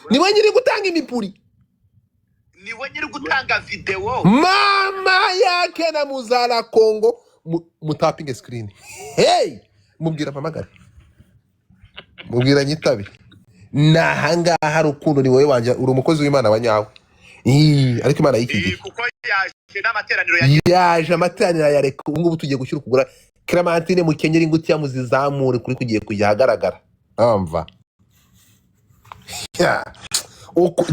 niwe nyiri gutanga imipuri, niwe nyiri gutanga video. mama yake na muzala Kongo mutapinge screen. Hey, mubwira mpamagare, mubwira nyitabe. Nahangaha rukundo ni wowe wanje, uri umukozi w'Imana wa nyawe. Ariko Imana yiki kuko yaje n'amateraniro yaje amateraniro ya reka ubu ngubu tugiye gushyira ukugura Clementine mukenyera ingutiya muzizamure kuri kugiye kujya hagaragara. Amva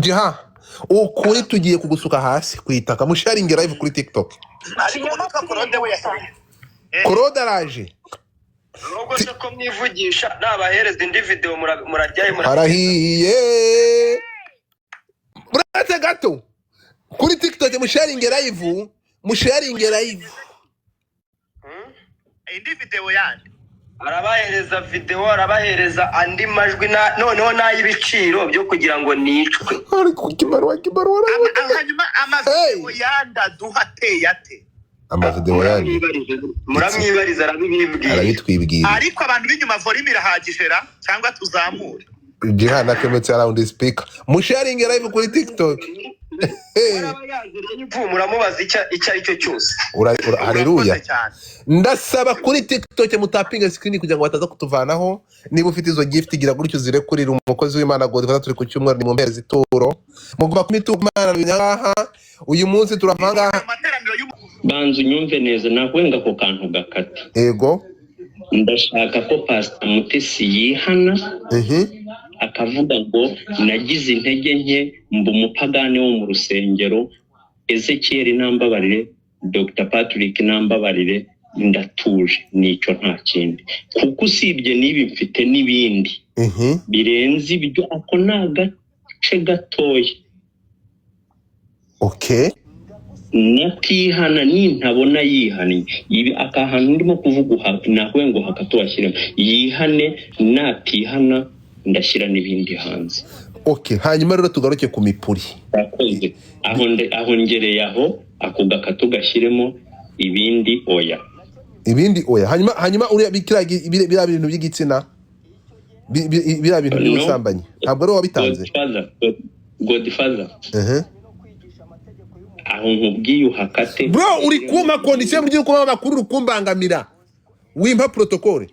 jiha ukuri tugiye kugusuka hasi kwitaka musharinge live kuri TikTok. Korode araje nubwo se ko mwivugisha nabahereza indi video murajyaye harahiye burate gato kuri TikTok musharinge live indi video yandi arabahereza video, arabahereza andi majwi noneho n'ay'ibiciro byo kugira ngo nicwe. ariko kibarwa hanyuma amavideo yanda duhateye ate amavideo yandi muramwibariza arabitwibwira, ariko abantu b'inyuma volume irahagije ra cyangwa tuzamure Jihana comment around the speaker musharinge live kuri TikTok. Muramubaza icyo ari cyo cyose. Haleluya. Ndasaba kuri TikTok mutapinga screen kugira ngo bataza kutuvanaho. Niba ufite izo gift gira gutyo zirekurira umukozi w'Imana God turi ku cyumweru ni mu mpezi turo mugomba kumitumana binyaha uyu munsi turavanga banzu nyumve neza nakwenga ko kantu gakati. Ego ndashaka ko Pastor Mutesi yihana akavuga ngo nagize intege nke mbu umupagani wo mu rusengero, Ezekiel nambabarire, Dr Patrick nambabarire, ndatuje nico nta kindi kuko usibye nibi mfite nibindi birenze ibyo ako nagace gatoya. Okay, natihana nintabona yihanye ibi akahantu ndimo kuvuga nakwe ngo hakatwashyira yihane, natihana ndashyira n'ibindi hanze. Okay, hanyuma rero tugaruke ku mipuri. Aho ngereye aho ako gakatu gashyiremo ibindi oya. Hanyuma uri bira bintu by'igitsina bira bintu by'ubusambanyi ntabwo ari wabitanze. Godfather aho nkubwiye uhakate bro, uri kuma condition mu gihe makuru rukumbangamira wimpa protocole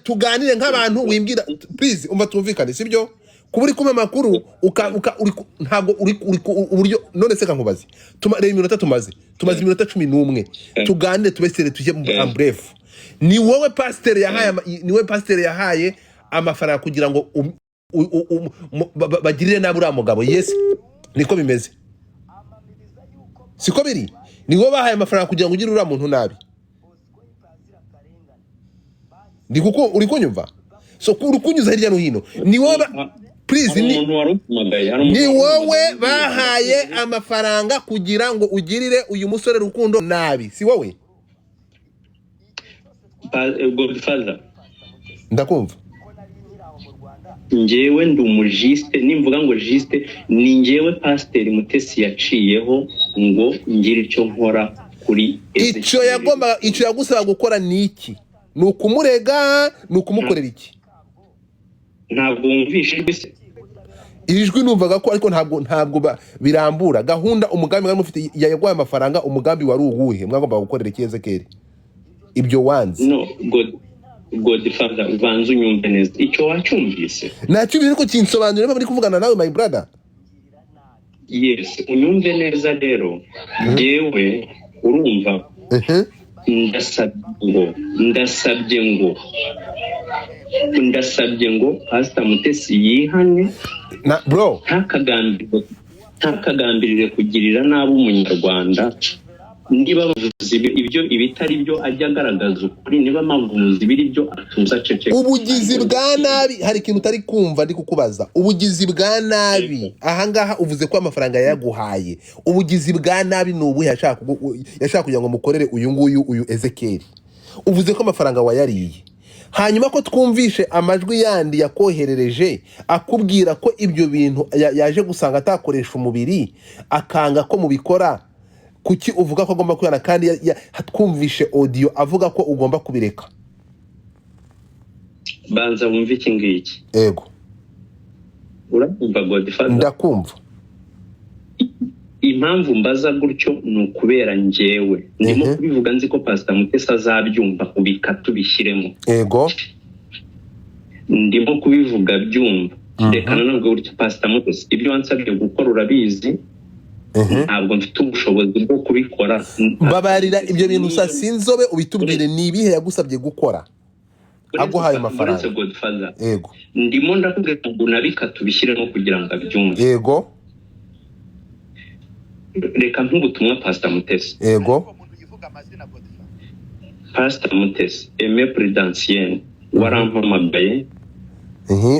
tuganire nk'abantu wimbwira please umva tumvikane sibyo kuburi kuma makuru ntabwo uri uburyo none se kankubaze reba iminota tumaze iminota 11 tuganire tubesere tujye mu bref. Ni wowe pastor yahaye amafaranga kugira ngo bagirire nabura mugabo. Yes niko bimeze siko biri, ni wowe bahaye amafaranga kugira ngo ugire ura muntu nabi. Ndi kuko uri kunyumva so uri kunyuza hirya no hino. Ni wowe please ni wowe bahaye amafaranga kugira ngo ugirire uyu musore rukundo nabi, si wowe? Godfather ndakumva. Njewe ndi umujiste, nimvuga ngo jiste ni njewe Pastor Mutesi yaciyeho ngo ngire icyo nkora kuri icyo yagusaba gukora niki? Ni ukumurega, ni ukumukorera iki? Ntabwo wumvishe ijwi numvaga ko ariko ntabwo birambura gahunda. Umugambi mwari mufite yaguhaye amafaranga, umugambi wari uwuhe mwagomba gukorera iki Ezekiel? Ibyo wanze no Godfather ubanza unyumve neza icyo wacyumvise. Nacyumvise ko kinsobanurira niba muri kuvugana nawe my brother. Yes unyumve neza rero yewe urumva ndasabye ngo Pastor Mutesi yihane bro ntakagambirire kugirira nabi umunyarwanda. Niba bavuze ibyo ibitari byo ajya agaragaza ukuri, niba mavuze ibiri byo atuza cece. Ubugizi bwa nabi hari ikintu utari kumva ndi kukubaza. Ubugizi bwa nabi ahangaha uvuze ko amafaranga yaguhaye. Ubugizi bwa nabi ni ubu yashaka kugira ngo mukorere uyu Ezekiel. Uvuze ko amafaranga wayariye, hanyuma ko twumvishe amajwi yandi yakoherereje akubwira ko ibyo bintu yaje gusanga atakoresha umubiri akanga ko mubikora. Kuki uvuga ko agomba kuyana kandi twumvishe audio avuga ko ugomba kubireka? Banza wumve iki ngiki. Ego urakumva Godfather? ndakumva. Impamvu mbaza gutyo ni ukubera njyewe ndimo kubivuga nzi ko Pastor Mutesi azabyumva ubika tubishyiremo. Ego Ndimo kubivuga byumva. Reka nanone gutyo Pastor Mutesi ibyo wansabye gukora urabizi. Ntabwo mfite ubushobozi bwo kubikora. Babarira ibyo bintu sasinzobe ubitubwire ni ibihe yagusabye gukora aguhaye amafaranga. Godfather. Ego Ndimo ndakubwira ngo nabika tubishyiremo kugira ngo abyumve. ego Reka nk'ubutumwa Pastor Mutesi. ego Pastor Mutesi Aime Prudentiel warampamagaye.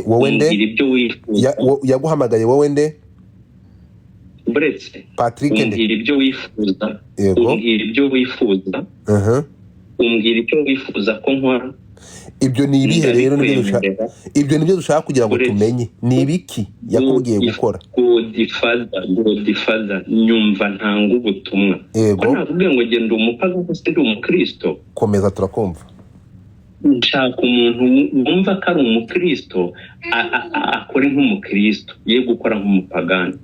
wowe nde Umbwira ibyo wifuza. yaguhamagaye wowe nde? Buretse Patrick nde? umbwira ibyo wifuza. Yego. Umbwira ibyo wifuza. Umbwira icyo wifuza ko nkora. Ibyo ni ibihe rero ibyo nibyo dushaka kugira ngo tumenye ni ibiki yakubwiye gukora. Godfather nyumva ntanga ubutumwa. Yego nakubwiye ngo genda umupagani ndi umukristo. Komeza turakumva. Nshaka umuntu wumva ko ari umukristo akore nk'umukristo ye gukora nk'umupagani.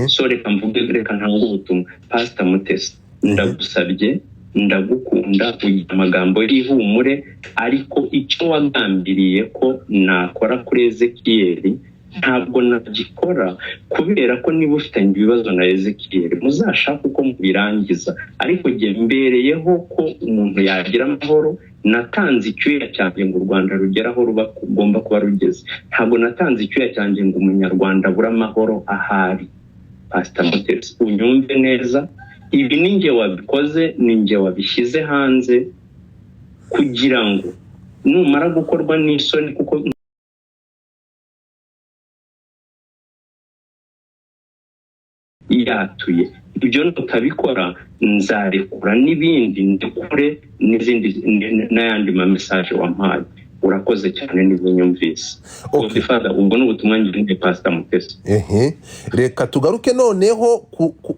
So reka mvuge reka ntanga ubutumwa. Pastor Mutesi ndagusabye ndagukunda ugira amagambo y'ihumure ariko icyo wagambiriye ko nakora kuri Ezekiel ntabwo nagikora kubera ko niba ufitanye ibibazo na Ezekiel muzashaka uko mubirangiza ariko jye mbereyeho ko umuntu yagira amahoro. Natanze icyuya cyanjye ngo u Rwanda rugeraho rugomba kuba rugeze. Ntabwo natanze icyuya cyanjye ngo umunyarwanda abura amahoro ahari. Pastor Mutesi unyumve neza ibi ninjye wabikoze ninjye wabishyize hanze kugira ngo numara gukorwa n'isoni kuko yatuye ibyo nutabikora nzarekura n'ibindi ndekure n'izindi n'ayandi ma message wampaye. Urakoze cyane n'ibinyumvise. Godfather ubwo n'ubutumwa ngirinde Pastor Mutesi. Reka tugaruke noneho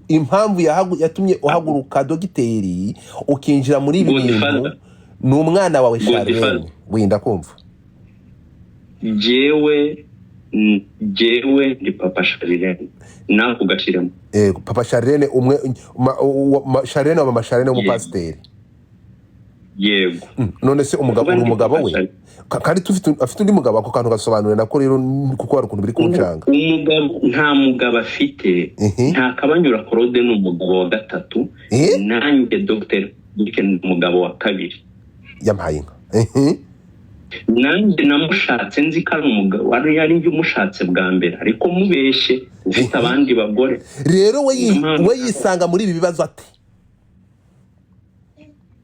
impamvu yatumye uhaguruka dogiteri ukinjira muri ibi bintu ni umwana wawe Charlene. Winda kumva jewe ndi Papa Charlene nako gashiremo. Papa Charlene umwe Charlene wa mama Charlene w'umupasiteri. Yego. None se umugabo uri umugabo we kandi afite undi mugabo ako kantu gasobanura nako rero kuko hari ukuntu biri kuncanga. Umugabo nta mugabo afite nta kabanyura Claude n'umugabo wa gatatu nanjye Dr. Dicken umugabo wa kabiri yampaye inka. Nanjye namushatse nzi ko ari umugabo yari njye umushatse bwa mbere ariko mubeshye ufite abandi bagore. Rero we yisanga muri ibi bibazo ate?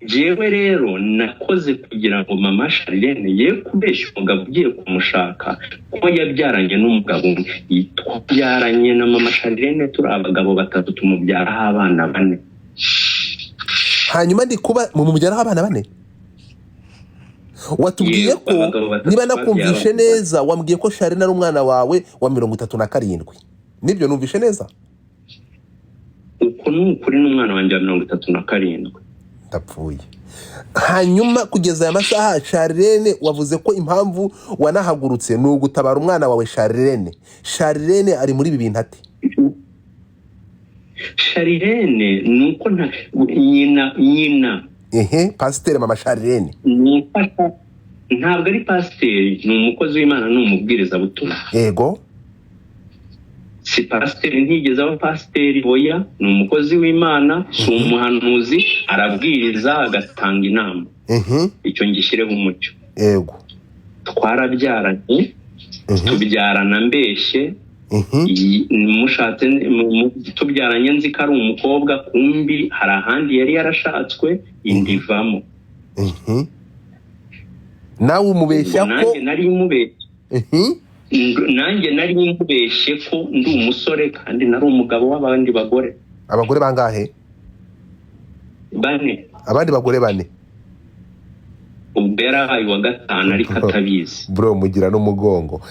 Jewe rero nakoze kugira ngo mama Charlene ye kubeshya umugabo ugiye kumushaka ko yabyaranye n'umugabo yabyaranye na mama Charlene turi abagabo batatu tumubyaraho abana 4. Hanyuma ndi kuba mu mubyaraho abana 4. Watubwiye ko niba nakumvishe neza wambwiye ko Charlene ari umwana wawe wa 37. Nibyo numvishe neza? Uko n'ukuri n'umwana wanjye wa 37. Ndapfuye. Hanyuma kugeza aya masaha Charlene wavuze ko impamvu wanahagurutse ni ugutabara umwana wawe Charlene. Charlene ari muri ibi bintu ate? Charlene nuko nyina pasiteri mama Charlene ntabwo ari pasiteri ni umukozi w'Imana n'umubwiriza butumwa. Yego. Si pasiteri ntigeze aba pasiteri oya ni umukozi w'Imana si umuhanuzi arabwiriza agatanga inama. Icyo ngishireho umucyo. Yego. Twarabyaranye tubyarana mbeshye mushatse tubyaranye nzi ko ari umukobwa kumbi hari ahandi yari yarashatswe indivamo. Nawe umubeshya ko nanjye nari mubeshye ko ndi umusore kandi nari umugabo w'abandi bagore. Abagore bangahe? 4. Abandi bagore 4. Ubera ayo wa 5 ariko atabizi. Bro mugira n'umugongo.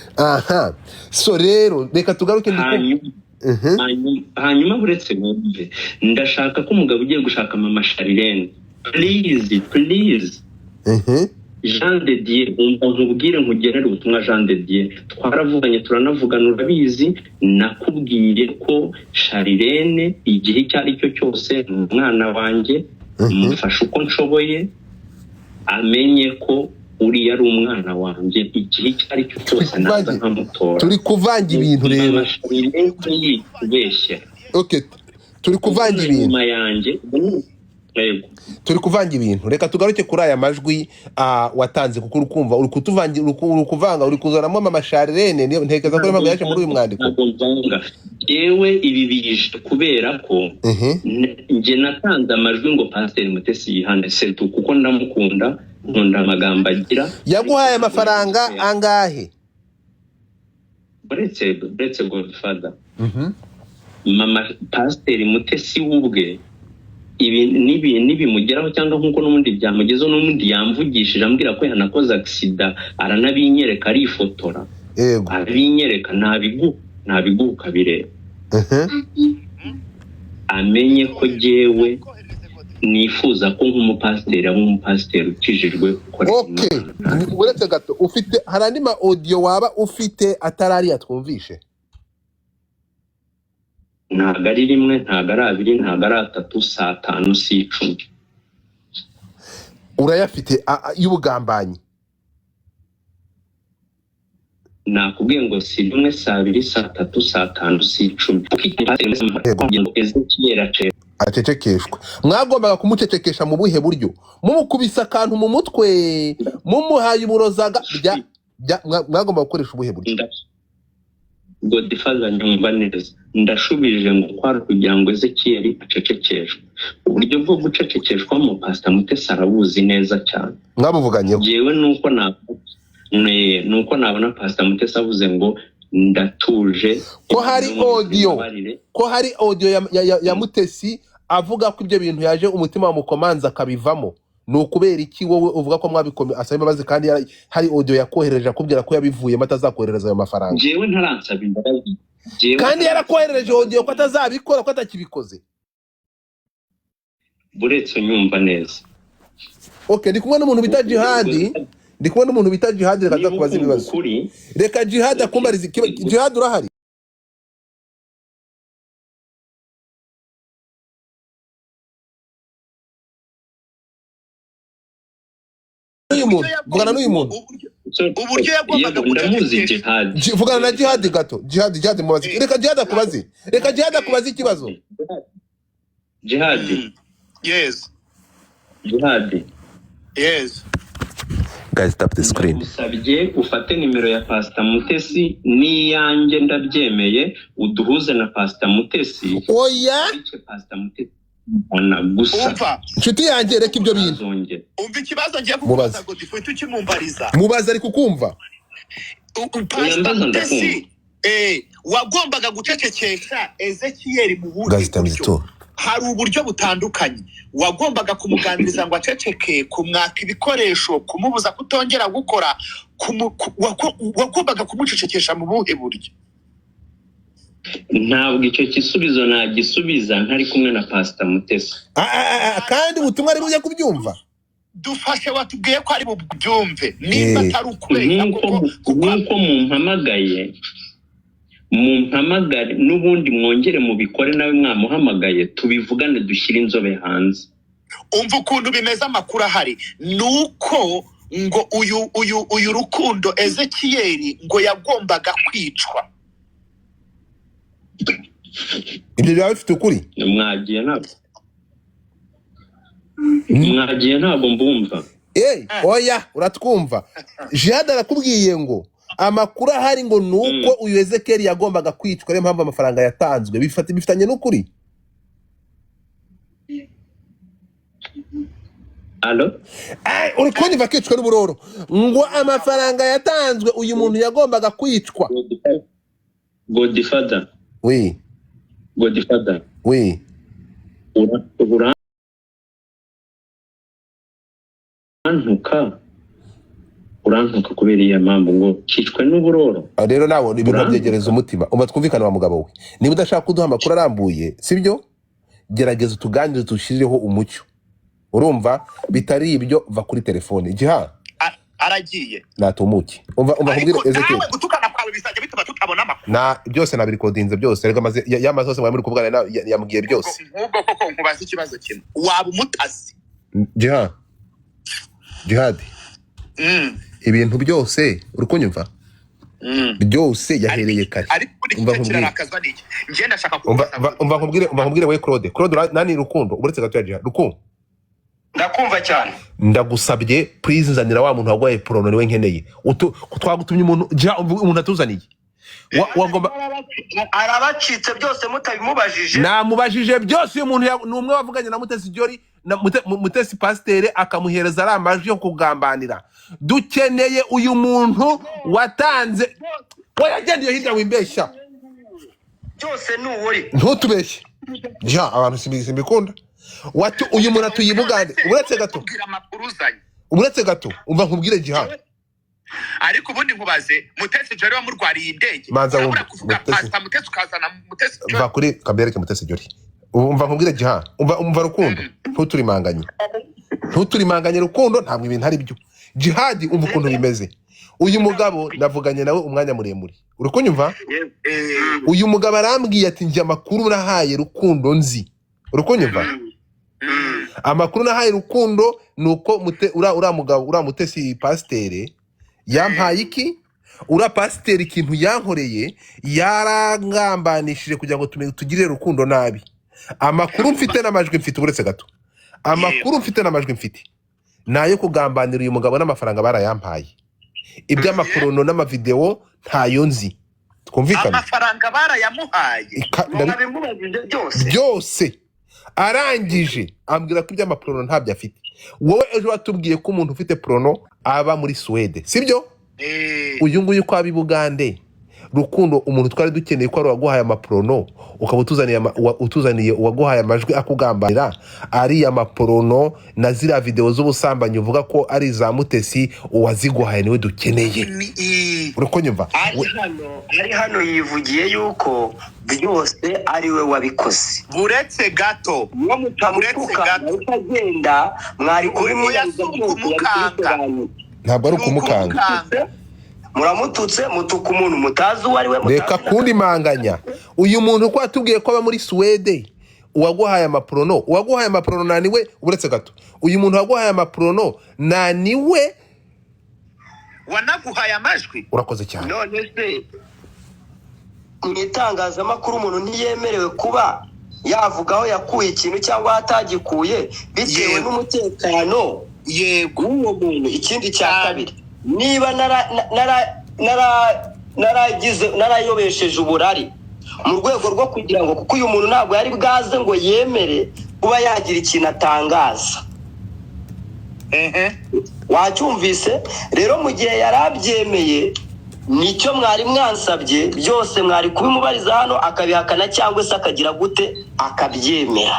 So rero reka tugaruke hanyuma buretse bumve ndashaka ko umugabo ugiye gushaka mama Charlene please Jean de Dieu umva nkubwire nkugenere ubutumwa Jean de Dieu twaravuganye turanavugana urabizi nakubwiye ko Sharirene igihe icyo ari cyo cyose umwana wanjye mufashe uko nshoboye amenye ko uri yari umwana wanjye igihe icyo ari cyo cyose naza nkamutora turi kuvanga ibintu rero okay turi kuvanga ibintu yanjye turi kuvanga ibintu reka tugaruke kuri aya majwi watanze kuko urukumva uri kuvanga uri kuzanamo mama Sharirene ntekeza ko impamvu yaje muri uyu mwandiko yewe ibi bije kubera ko nje natanze amajwi ngo Pasteur Mutesi yihane setu kuko ndamukunda nkunda amagambo agira yaguhaye amafaranga angahe buretse Godfather mama Pasteur Mutesi wubwe ibi bimugeraho cyangwa nkuko n'undi byamugezeho n'undi yamvugishije ambwira ko yanakoze accident aranabinyereka arifotora yego abinyereka ntabiguka bireba amenye ko jewe nifuza ko nk'umupasiteri ukijijwe okay uretse gato ufite harandi ma audio waba ufite atarari yatwumvishe ntago ari rimwe ntago ari abiri ntago ari atatu saa 5 si 10 urayafite y'ubugambanyi nakubwiye ngo si rimwe saa 2 saa 3 saa 5 si 10 acecekeshwa mwagombaga kumucecekesha mu buhe buryo mumukubisa akantu mu mutwe mumuhaye uburozaga mwagomba gukoresha ubuhe buryo Godfather nyumva neza ndashubije ngo kwari kugira ngo Ezekiel acecekeshwe uburyo bwo gucecekeshwa mu Pastor Mutesi arabuzi neza cyane mwabuvuganyeho yewe nuko nabona Pastor Mutesi avuze ngo ndatuje ko hari audio ya Mutesi avuga ko ibyo bintu yaje umutima wa mukomanza akabivamo nukubera iki wowe uvuga ko mwabikomeye asaba imbabazi kandi hari audio yakohereje akubwira ko yabivuyemo atazakohereza ayo mafaranga jewe ntaransaba imbabazi kandi yarakohereje audio ko atazabikora ko atakibikoze buretse nyumva neza okay ndi kumwe n'umuntu bita Jihad reka kubaza ibibazo reka Jihad akumbariza Jihad urahari vugana n'uyu muntu uburyo yagombaga gucecekesha vugana na Jihad gato Jihad mubaze reka Jihad akubaze ikibazo Jihad yes guys tap the screen usabye ufate nimero ya Pastor Mutesi niyanjye ndabyemeye uduhuze na Pastor Mutesi oya Pastor Mutesi ona gusa nshuti yanjye reka ibyo bintu umva ikibazo ngiye kukubaza ngo difite ukimumbariza mubaza ari kukumva Pastor Mutesi wagombaga gucecekesha Ezekiel mu buryo hari uburyo butandukanye wagombaga kumuganiriza ngo aceceke kumwaka ibikoresho kumubuza kutongera gukora wagombaga kumucecekesha mu buhe buryo ntabwo icyo kisubizo nagisubiza ntari kumwe na Pastor Mutesi kandi ubutumwa ari bujye kubyumva dufashe watubwiye ko ari bubyumve niba atari ukubera kuko mumpamagare n'ubundi mwongere mubikore nawe mwamuhamagaye tubivugane dushyire inzobe hanze umva ukuntu bimeze amakuru ahari nuko ngo uyu Rukundo Ezekiel ngo yagombaga kwicwa ibyo byaba bifite ukuri mwagiye ntabwo mbumva oya uratwumva Jihad arakubwiye ngo amakuru ahari ngo nuko uyu Ezekiel yagombaga kwicwa niyo mpamvu amafaranga yatanzwe bifitanye n'ukuri Allo uri kunyumva kwicwa n'uburoro ngo amafaranga yatanzwe uyu muntu yagombaga kwicwa Godfather oui Godfather oui urantuka kubera iyo mpamvu ngo kicwe n'uburoro rero nawe ibintu byegereza umutima twumvikana wa mugabo we niba udashaka kuduha amakuru arambuye sibyo gerageza utuganire dushireho umucyo urumva bitari ibyo va kuri telefone Jihad aragiye natumuke umva nkubwire Ezekiel nawe gutukana kwawe bizajya bituma tutabona amakuru na byose nabirikodinze byose rega maze yamaze hose muri kuvugana yambwiye byose nk'ubwo koko nkubaza ikibazo kimwe waba umutasi Jihad ibintu byose uri kunyumva byose yahereye kare umva nkubwirakazwa niki ngiye ndashaka umva nkubwire we Claude nani Rukundo uretse gato ya Jihad Rukundo ndakumva cyane ndagusabye please nzanira wa muntu wagwaye prono niwe nkeneye twagutumye umuntu atuzaniye wagomba arabacitse byose mutabimubajije namubajije byose uyu muntu numwe wavuganye na Mutesi Jori na Mutesi Pasteur akamuhereza ari amajwi yo kugambanira dukeneye uyu muntu watanze wayagendiye hirya wimbeshya byose nuwuri ntutubeshye abantu simbikunda watu uyu muntu atuyibugande uretse gato umva nkubwire Jihad ariko ubundi nkubaze Mutesi Jori wamurwariye indege urabura kuvuga pasta Mutesi ukazana Mutesi Jori va kuri kabereke Mutesi Jori umva nkubwire Jihad umva Rukundo ntuturimanganye Rukundo ntabwo ibintu ari byo Jihad umva ukuntu bimeze uyu mugabo navuganye nawe umwanya muremure uri kunyumva uyu mugabo arambwiye ati njye amakuru nahaye Rukundo nzi uri kunyumva amakuru nahaye Rukundo nuko ura Mutesi Pasteur yampaye iki ura Pasteur ikintu yankoreye yarangambanishije kugira ngo tugirire Rukundo nabi amakuru mfite n'amajwi mfite uretse gato amakuru mfite n'amajwi mfite nayo kugambanira uyu mugabo n'amafaranga barayampaye iby'amaprono n'amavideo ntayo nzi twumvikana amafaranga barayamuhaye byose arangije ambwira ko iby'amaprono ntabyo afite wowe ejo watubwiye ko umuntu ufite prono aba muri Swede sibyo uyu nguyu kwa bibugande Rukundo umuntu twari dukeneye ko ari waguhaye amaprono ukaba utuzaniye uwaguhaye amajwi akugambanira ari amaprono na zira video z'ubusambanyi uvuga ko ari za Mutesi uwaziguhaye niwe dukeneye uriko nyumva ari hano yivugiye yuko byose ari we wabikoze buretse gato utagenda mwari kuri kumukanga ntabwo ari ukumukanga muramututse mutuka umuntu mutazi uwo ari we reka kundi manganya uyu muntu ko atubwiye ko aba muri Swede uwaguhaye amaprono naniwe uretse gato uyu muntu waguhaye amaprono naniwe wanaguhaye amajwi urakoze cyane none se mu itangazamakuru umuntu ntiyemerewe kuba yavuga aho yakuye ikintu cyangwa atagikuye bitewe n'umutekano yego uwo muntu ikindi cya kabiri niba narayobesheje uburari mu rwego rwo kugira ngo kuko uyu muntu ntabwo yari bwaze ngo yemere kuba yagira ikintu atangaza wacyumvise rero mu gihe yari abyemeye nicyo mwari mwansabye byose mwari kubimubariza hano akabihakana cyangwa se akagira gute akabyemera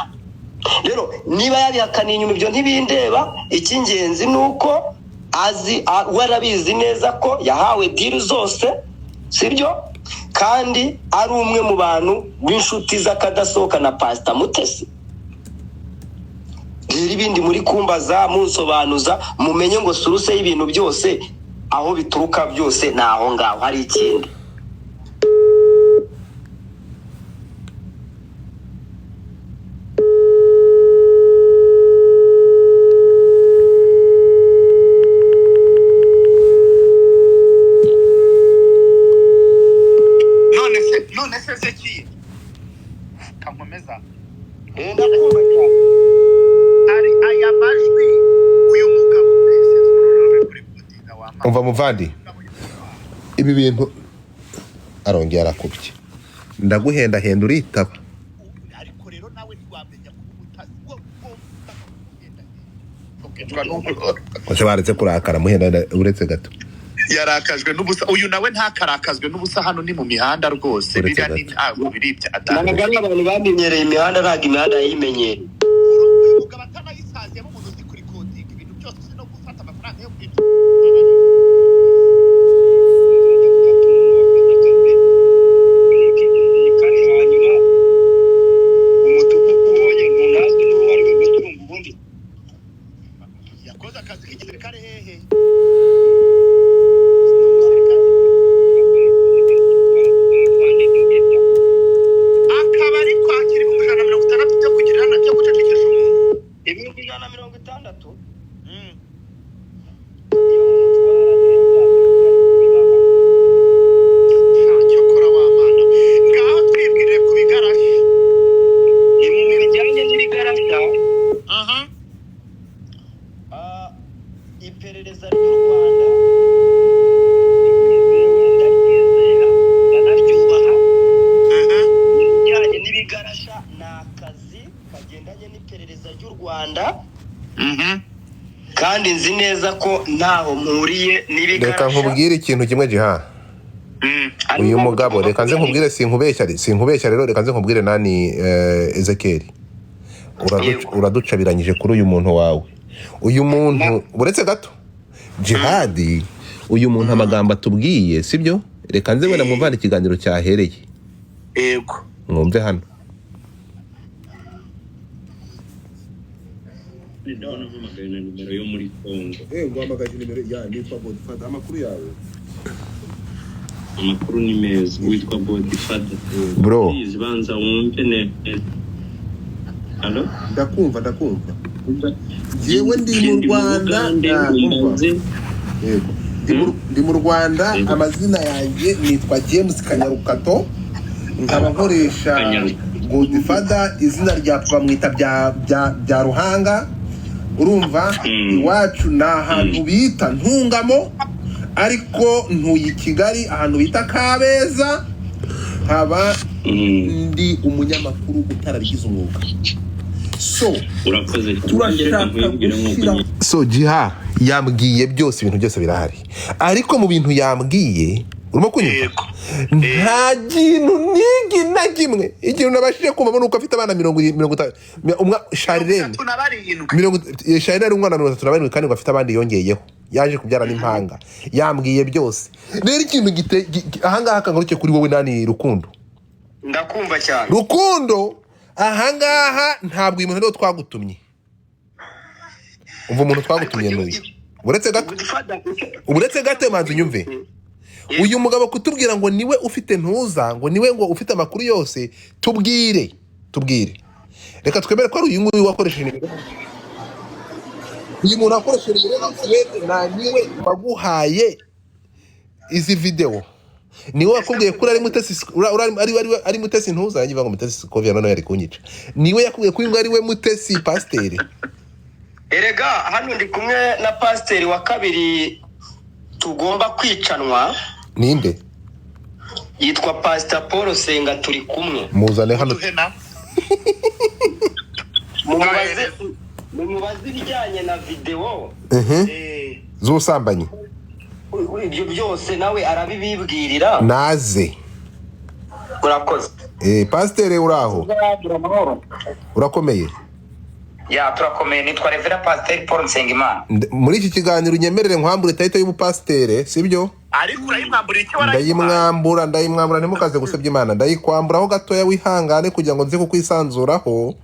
rero niba yabihakaniye inyuma ibyo ntibindeba icy'ingenzi ni uko warabizi neza ko yahawe diri zose sibyo kandi ari umwe mu bantu b'inshuti z'akadasohoka na Pastor Mutesi rero ibindi muri kumbaza munsobanuza mumenye ngo suruse y'ibintu byose aho bituruka byose naho ngaho hari ikindi none se Ezekiel kankomeza ari aya majwi uyu mugabo umva muvandi ibi bintu arongera arakubye ndaguhenda uritaba ariko rero nawe ntiwamenya ko baretse kurakara muhenda uretse gato yarakajwe n'ubusa uyu nawe ntakarakazwe n'ubusa hano ni mu mihanda rwose biriya ni ntabwo biribya atanga abantu bamenyereye imihanda ntabwo imihanda yayimenyereye uyu mugabo atanayisaziye mu muntu uzi kuri kodinga ibintu byose no gufata amafaranga yo kwinjira yakoze akazi k'igisirikare hehe kandi nzi neza ko ntaho mpuriye n'ibigarasha. reka nkubwire ikintu kimwe Jiha. Uyu mugabo reka nze nkubwire, sinkubeshya rero, reka nze nkubwire nani Ezekiel, uraducabiranyije kuri uyu muntu wawe. Uyu muntu uretse gato Jihadi, uyu muntu amagambo atubwiye sibyo, reka nze wenda mwumvane ikiganiro cyahereye. Yego Mwumve hano. ndabona mpamagaye na nimero yo muri Kongo. Guhamagaje nimero ya nitwa Godfather, amakuru yawe. Amakuru ni meza, witwa Godfather. Bro, Banza wumve neza. Halo? ndakumva. Jewe ndi mu Rwanda, ndi mu Rwanda, amazina yanjye nitwa James Kanyarukato, nkaba nkoresha Godfather, izina rya papa mwita bya Ruhanga. Urumva iwacu ni ahantu bita Ntungamo, ariko ntuye Kigali ahantu bita Kabeza, nkaba ndi umunyamakuru utarabigize umwuga. So turashaka gushyira Jiha yambwiye byose, ibintu byose birahari, ariko mu bintu yambwiye urimo kunyumva, nta kintu nigi na kimwe ikintu nabashije kumva nuko afite abana 50 Sharirene Sharirene umwana 37 kandi afite abandi yongeyeho, yaje kubyara n'impanga, yambwiye byose. Rero ikintu ahangaha kangaruke kuri wowe nani Rukundo, ndakumva cyane Rukundo, ahangaha ntabwo uyu muntu rero twagutumye. Umva umuntu twagutumye n'uyu, uretse gato manzi unyumve. Uyu mugabo kutubwira ngo niwe ufite ntuza, ngo niwe ngo ufite amakuru yose, tubwire. Reka twemere ko ari uyu nguyu wakoresheje nimero. Uyu muntu akoresheje nimero na niwe waguhaye izi video. Niwe wakubwiye ko ari Mutesi, ari Mutesi ntuza, yanyiva ngo Mutesi Kovia none yari kunyica. Niwe yakubwiye ko uyu ari we Mutesi Pasteur. Erega hano ndi kumwe na Pasteur wa kabiri tugomba kwicanwa. Ninde? Yitwa Pastor Paul Senga, turi kumwe. Muzane hano. Mubaze ibijyanye na video. Z'ubusambanyi. Ibyo byose nawe arabibibwirira. Naze. Urakoze. Pasteur uraho? Urakomeye? Ya turakomeye, nitwa Reverend Pasteur Paul Nsengimana. Muri iki kiganiro unyemerere nkwambure title y'ubupastere, sibyo? Ariko urayimwambura iki warayimwambura? Ndayimwambura ntimukaze gusebya Imana, ndayikwamburaho gatoya wihangane kugira ngo nze kukwisanzuraho,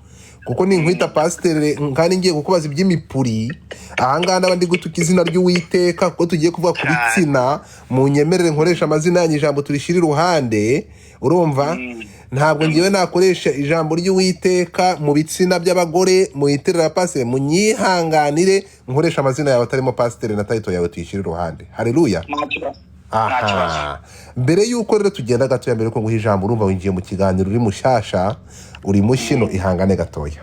kuko ninkwita pasteur kandi ngiye kukubaza iby'imipuri. Ahangaha n'abandi gutuka izina ry'Uwiteka, kuko tugiye kuvuga ku bitsina. Mu nyemerere nkoresha amazina yanyu, ijambo turishira iruhande. Urumva? Ntabwo ngiye nakoresha ijambo ry'Uwiteka mu bitsina by'abagore, mu iterera pasteur, munyihanganire nkoresha amazina yawe atarimo pasteur na title yawe tuyishira iruhande. Haleluya. Aha. Mbere yuko rero tugenda gatoya, mbere ko nguha ijambo, urumva winjiye mu kiganiro uri mushasha, uri mushino, ihangane gatoya.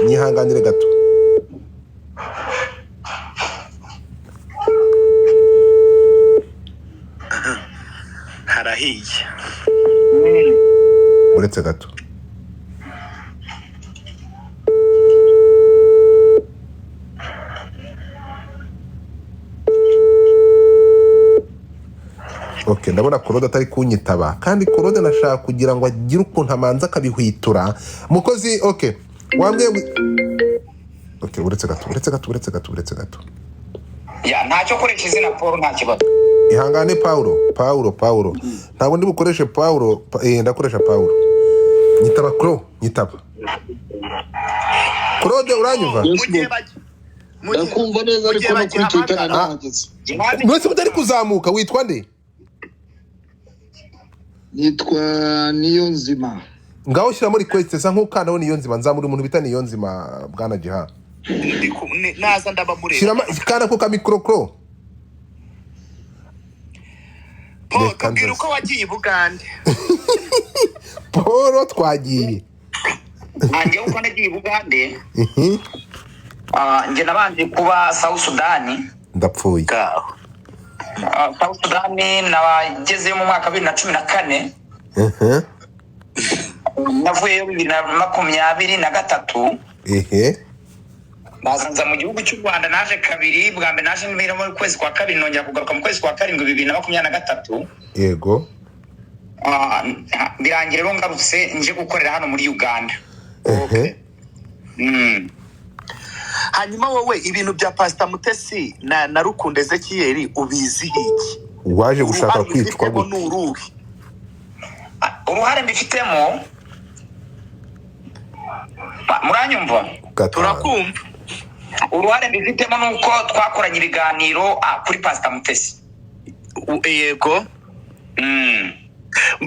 Nyihanganire gato. Harahiye. Uretse gato. Okay, ndabona Korode atari kunyitaba, kandi Korode nashaka kugira ngo agire ukuntu amanza akabihwitura. Mukozi, okay. Wambwiye okay, uretse gato. Ya ntacyo koresha izina Paul, nta kibazo. Ihangane Paulo. Ntabwo ndi bukoreshe Paulo, ndakoresha Paulo. Nyitaba. Korode uranyumva? Ndakumva neza ariko no kuri Twitter nahageze. Mwese mutari kuzamuka, witwa nde? Nitwa Niyonzima. Ngaho shyiramo request sa nk'ukana wo Niyonzima, nzamuri umuntu bita Niyonzima bwana Jiha. Naza ndabamureba. Shyiramo kana ko kamikro. Paul, kabwira uko wagiye Bugande. Paul twagiye. Anje uko nagiye Bugande. Nje nabanje kuba South Sudan. Ndapfuye. South Sudan nabageze mu mwaka 2014. Navuye 2023. basanza mu gihugu cy'u Rwanda naje kabiri bwa mbere naje mu kwezi kwa kabiri nongera kugaruka mu kwezi kwa karindwi 2023 yego birangira rero ngarutse nje gukorera hano muri Uganda. Hanyuma wowe ibintu bya Pastor Mutesi na Rukundo Ezekiel ubizi iki? Waje gushaka kwicwa gute? Uruhare mbifitemo muranyumva? Turakumva. Uruhare mbifitemo nuko twakoranye ibiganiro kuri Pastor Mutesi. Yego.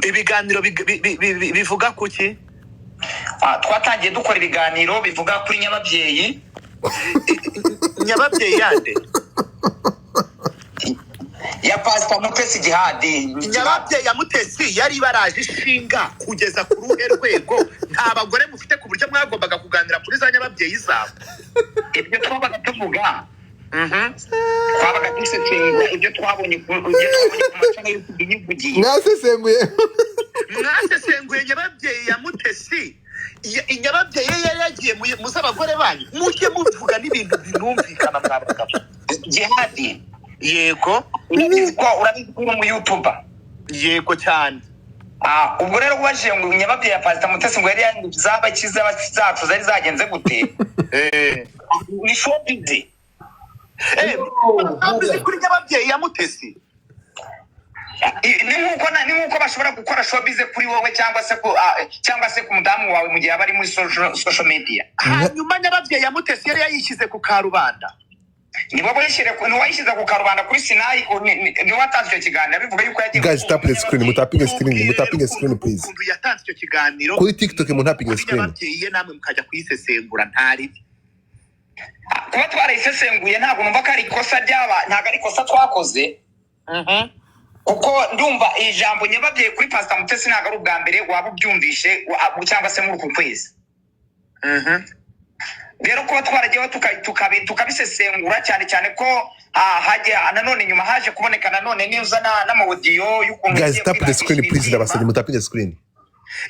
Ibiganiro bivuga kuki? Twatangiye dukora ibiganiro bivuga kuri nyababyeyi. Nyababyeyi yande? Ya Pastor Mutesi Jihadi. Nyababyeyi ya Mutesi yari baraje ishinga kugeza ku ruhe rwego nta bagore mufite ku buryo mwagombaga kuganira kuri za nyababyeyi zabo. Ibyo twabaga tuvuga twabaga dusesenguye ibyo twabonye ku macana y'ubugiye. Mwasesenguye nyababyeyi ya Mutesi. Inyababyeyi yari yagiye muza abagore banyu mujye muvuga n'ibintu binumvikana mwabagabo. Jihadi. Yego. Urabizi ko mu YouTube. Yego cyane. Ubwo rero ubajije ngo nyababyeyi ya Pastor Mutesi ngo yari yanzaba kiza zacu zari zagenze gute? Ni showbiz. Uzi kuri nyababyeyi ya Mutesi? Ni nkuko bashobora gukora showbiz kuri wowe cyangwa se ku mudamu wawe mu gihe abari muri social media. Hanyuma nyababyeyi ya Mutesi yari yayishyize ku karubanda. Ni babo yishire ku wayishyize ku karubanda kuri Sinai ni watanze icyo kiganiro bivuga yuko yagiye. Guys, tap the screen, mutapinge screen please. Kundu yatanze icyo kiganiro kuri TikTok mutapinge screen. Nyababyeyi namwe mukajya kuyisesengura ntari. Kuba twarayisesenguye ntabwo numva ko ari ikosa ryaba ntabwo ari ikosa twakoze. Kuko ndumva ijambo nyababyeyi kuri Pastor Mutesi ntabwo ari ubwa mbere waba ubyumvishe cyangwa se muri uku kwezi. Rero kuba twaragiyeho tukabisesengura cyane ko hajya nanone nyuma haje kuboneka nanone neza n'amaudio y'ukuntu. Guys, tap the screen please, ndabasabye mutapinge screen.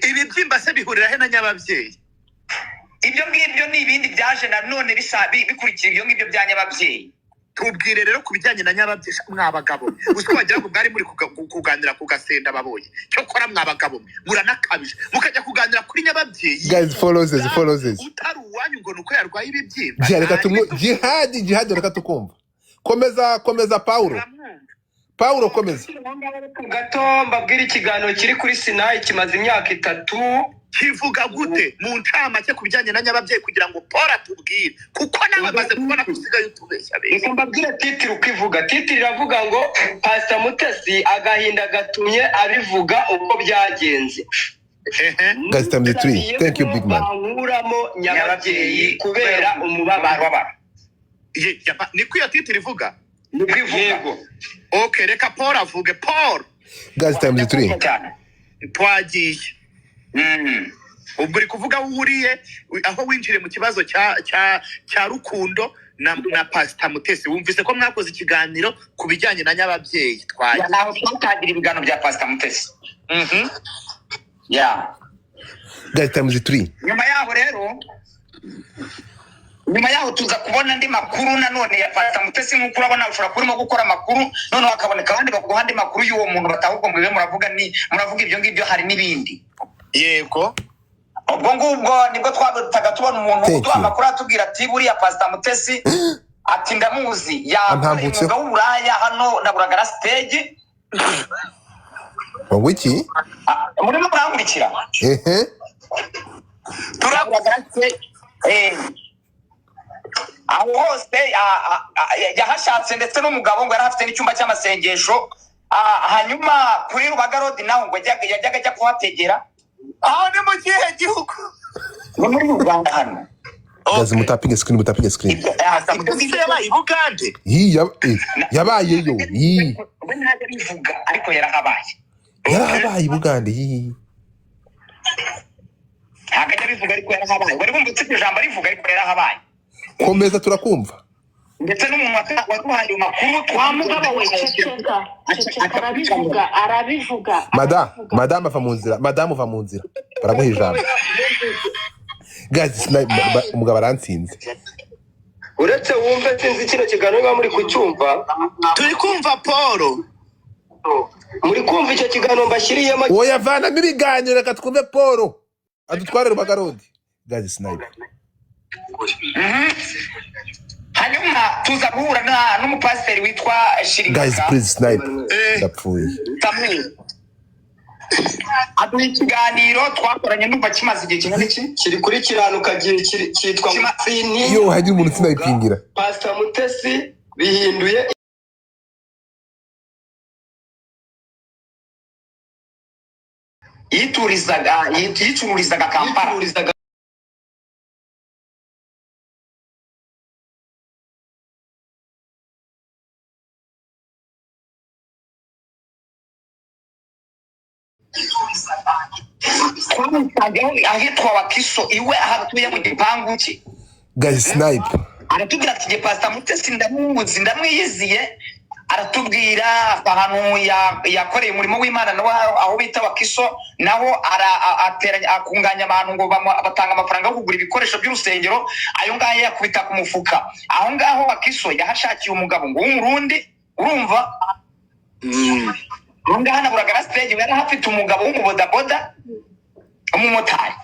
Ibi byimba se bihurira he na nyababyeyi? Ibyo ngibyo ni ibindi byaje nanone bikurikira ibyo ngibyo bya nyababyeyi. Tubwire rero kubijyanye na nyababyeyi mwabagabo. Usiko wagira ngo bwari muri kuganira ku gasenda babonye. Cyo kora mwabagabo muranakabije. Mukajya kuganira kuri nyababyeyi. Guys, follow this. Utari uwanyu ngo nuko yarwaye ibibyimba. Jihad reka tukumva. Komeza Paulo komeza. Gato mbabwira ikiganiro kiri kuri Sinai kimaze imyaka 3. Kivuga gute mu ncamake kubijyanye na nyababyeyi kugira ngo Paul atubwire kuko nawe amaze kubona kusiga yutubeshya bese. Reka mbabwire titiri ukivuga. Titiri iravuga ngo Pastor Mutesi agahinda gatumye abivuga uko byagenze. Guys, time 3. Thank you big man. Nkuramo nyababyeyi kubera umubabaro. Niko iyo titiri ivuga? Yego. Okay, reka Paul avuge. Paul. Guys, time 3. Twagiye. Ubwo uri kuvuga uhuriye aho winjire mu kibazo cya Rukundo na Pastor Mutesi. Wumvise ko mwakoze ikiganiro kubijyanye na nyababyeyi twaye. Naho tutagira ibiganiro bya Pastor Mutesi. Guys, time 3. Nyuma yaho tuza kubona andi makuru nanone ya Pastor Mutesi nk'uko urabona ushobora kurimo gukora makuru none hakaboneka abandi baguha andi makuru y'uwo muntu batahubwo mwibe muravuga ibyo ngibyo hari n'ibindi. Yego. Ubwo ngubwo nibwo twabutaga tubona umuntu uduha amakuru atubwira ati buriya Pastor Mutesi ati ndamuzi yakoreye umwuga w'uburaya hano na Buragara stage. Wiki? Murimo kurangurikira? Turagara stage. Aho hose yahashatse ndetse n'umugabo ngo yari afite n'icyumba cy'amasengesho. Hanyuma kuri Rubaga Road naho ngo yajyaga ajya kuhategera. Aho ni mu gihe gihugu ni muri Uganda hano. Guys, mutapinge screen. Yabaye i Bugande. Yabayeyo. We ntabwo bivuga ariko yarahabaye i Bugande. Ntabwo ajya bivuga ariko yarahabaye. Wari bumva utse ijambo rivuga ariko yarahabaye. Komeza turakumva. Ndetse n'umuntu waduhaye amakuru twamugaba we arabivuga. Madame va mu nzira. Baraguha ijambo. Guys, umugabo arantsinze. uretse wumve sinzi kino kiganiro muri kucyumva turi kumva Paul muri kumva icyo kiganiro mbashyiriyemo oya vana n'ibiganiro reka twumve Paul adutwarira Bagarodi guys sniper hanyuma tuza guhura n'umupasiteri witwa Shiringa guys please sniper ndapfuye aduha ikiganiro twakoranye n'umva kimaze igihe kingana iki kiri kuri kiranuka cyitwa Mutini yo hagira umuntu sinayipingira Pastor Mutesi bihinduye yicururizaga Kampala ahitwa Wakiso iwe ahatuye mu gipangu cye guys sniper aratubwira ati Pastor Mutesi ndamuzi ndamwiyiziye aratubwira ahantu yakoreye umurimo w'Imana naho aho bita Wakiso naho ateranya akunganya abantu ngo batanga amafaranga yo kugura ibikoresho by'urusengero ayo ngaho yakubita ku mufuka aho ngaho Wakiso yahashakiye umugabo ngo w'umurundi urumva ngaha na buragara stage yari hafite umugabo w'umubodaboda umumotari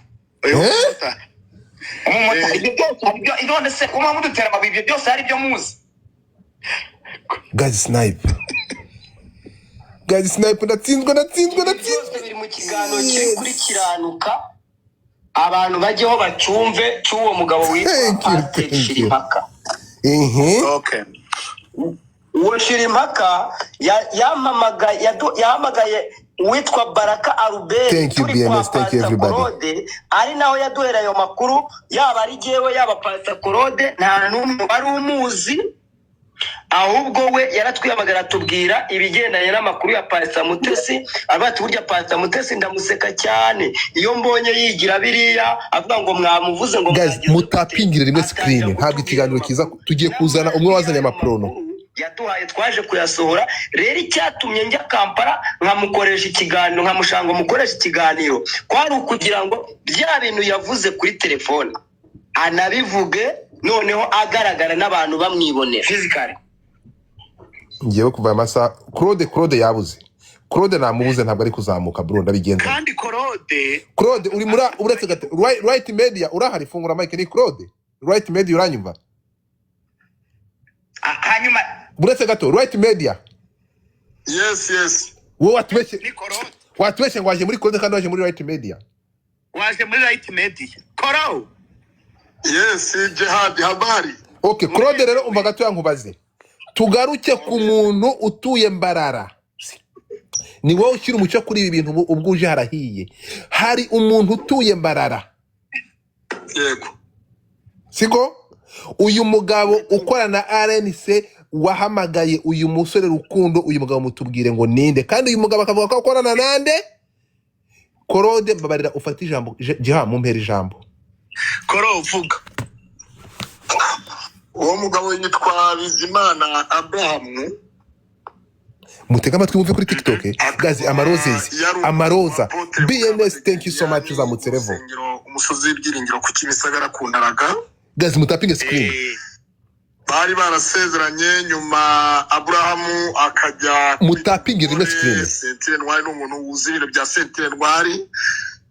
none se kuma mudutera amabibye byose hari byo muzi guys sniper ndatsinzwe biri mu kiganiro kiri kuri kiranuka abantu bajyeho bacyumve cy'uwo mugabo witwa Pastor Shirimpaka okay uwo Shirimpaka yahamagaye uwitwa Baraka Albert thank you BMS thank you everybody ari naho yaduhera ayo makuru yaba ari jewe yaba Pastor Claude nta n'umwe bari umuzi ahubwo we yaratwiyamagara atubwira ibigendanye n'amakuru ya Pastor Mutesi abati burya Pastor Mutesi ndamuseka cyane iyo mbonye yigira biriya avuga ngo mwamuvuze ngo guys mutapingire rimwe screen ntabwo ikiganiro kiza tugiye kuzana umwe wazanye amaprono yaduhaye twaje kuyasohora rero icyatumye njya Kampala nkamukoresha ikiganiro nkamushango mukoresha ikiganiro kwari ukugira ngo bya bintu yavuze kuri telefone anabivuge noneho agaragara n'abantu bamwibonera physically ngiye kuva amasa Claude yabuze Claude namubuze ntabwo ari kuzamuka bro ndabigenza kandi Claude uri muri uretse gate right media urahari fungura mic ni Claude right media uranyumva hanyuma uretse gato right media yes wowe watubeshye ngo waje muri Claude kandi waje muri right media Koro yes Jihad habari okay Claude rero umva gato yankubaze tugaruke ku muntu utuye Mbarara ni wowe ukiri umucyo kuri ibi bintu ubwuje harahiye hari umuntu utuye Mbarara yego siko uyu mugabo ukora na RNC wahamagaye uyu musore Rukundo uyu mugabo mutubwire ngo ninde kandi uyu mugabo akavuga ko akorana nande Claude mbabarira ufata ijambo jiha mumpera ijambo Koro uvuga uwo mugabo yitwa Bizimana Abraham mutega amatwi muve kuri TikTok gazi amaroza BMS thank you so much uzamutse revo umusozi w'ibyiringiro ku Kimisagara ku Ntaraga gazi mutapinge screen bari barasezeranye nyuma Abrahamu akajya mutapinge rimwe screen Sentinel Ntwari n'umuntu wuzi ibintu bya Sentinel Ntwari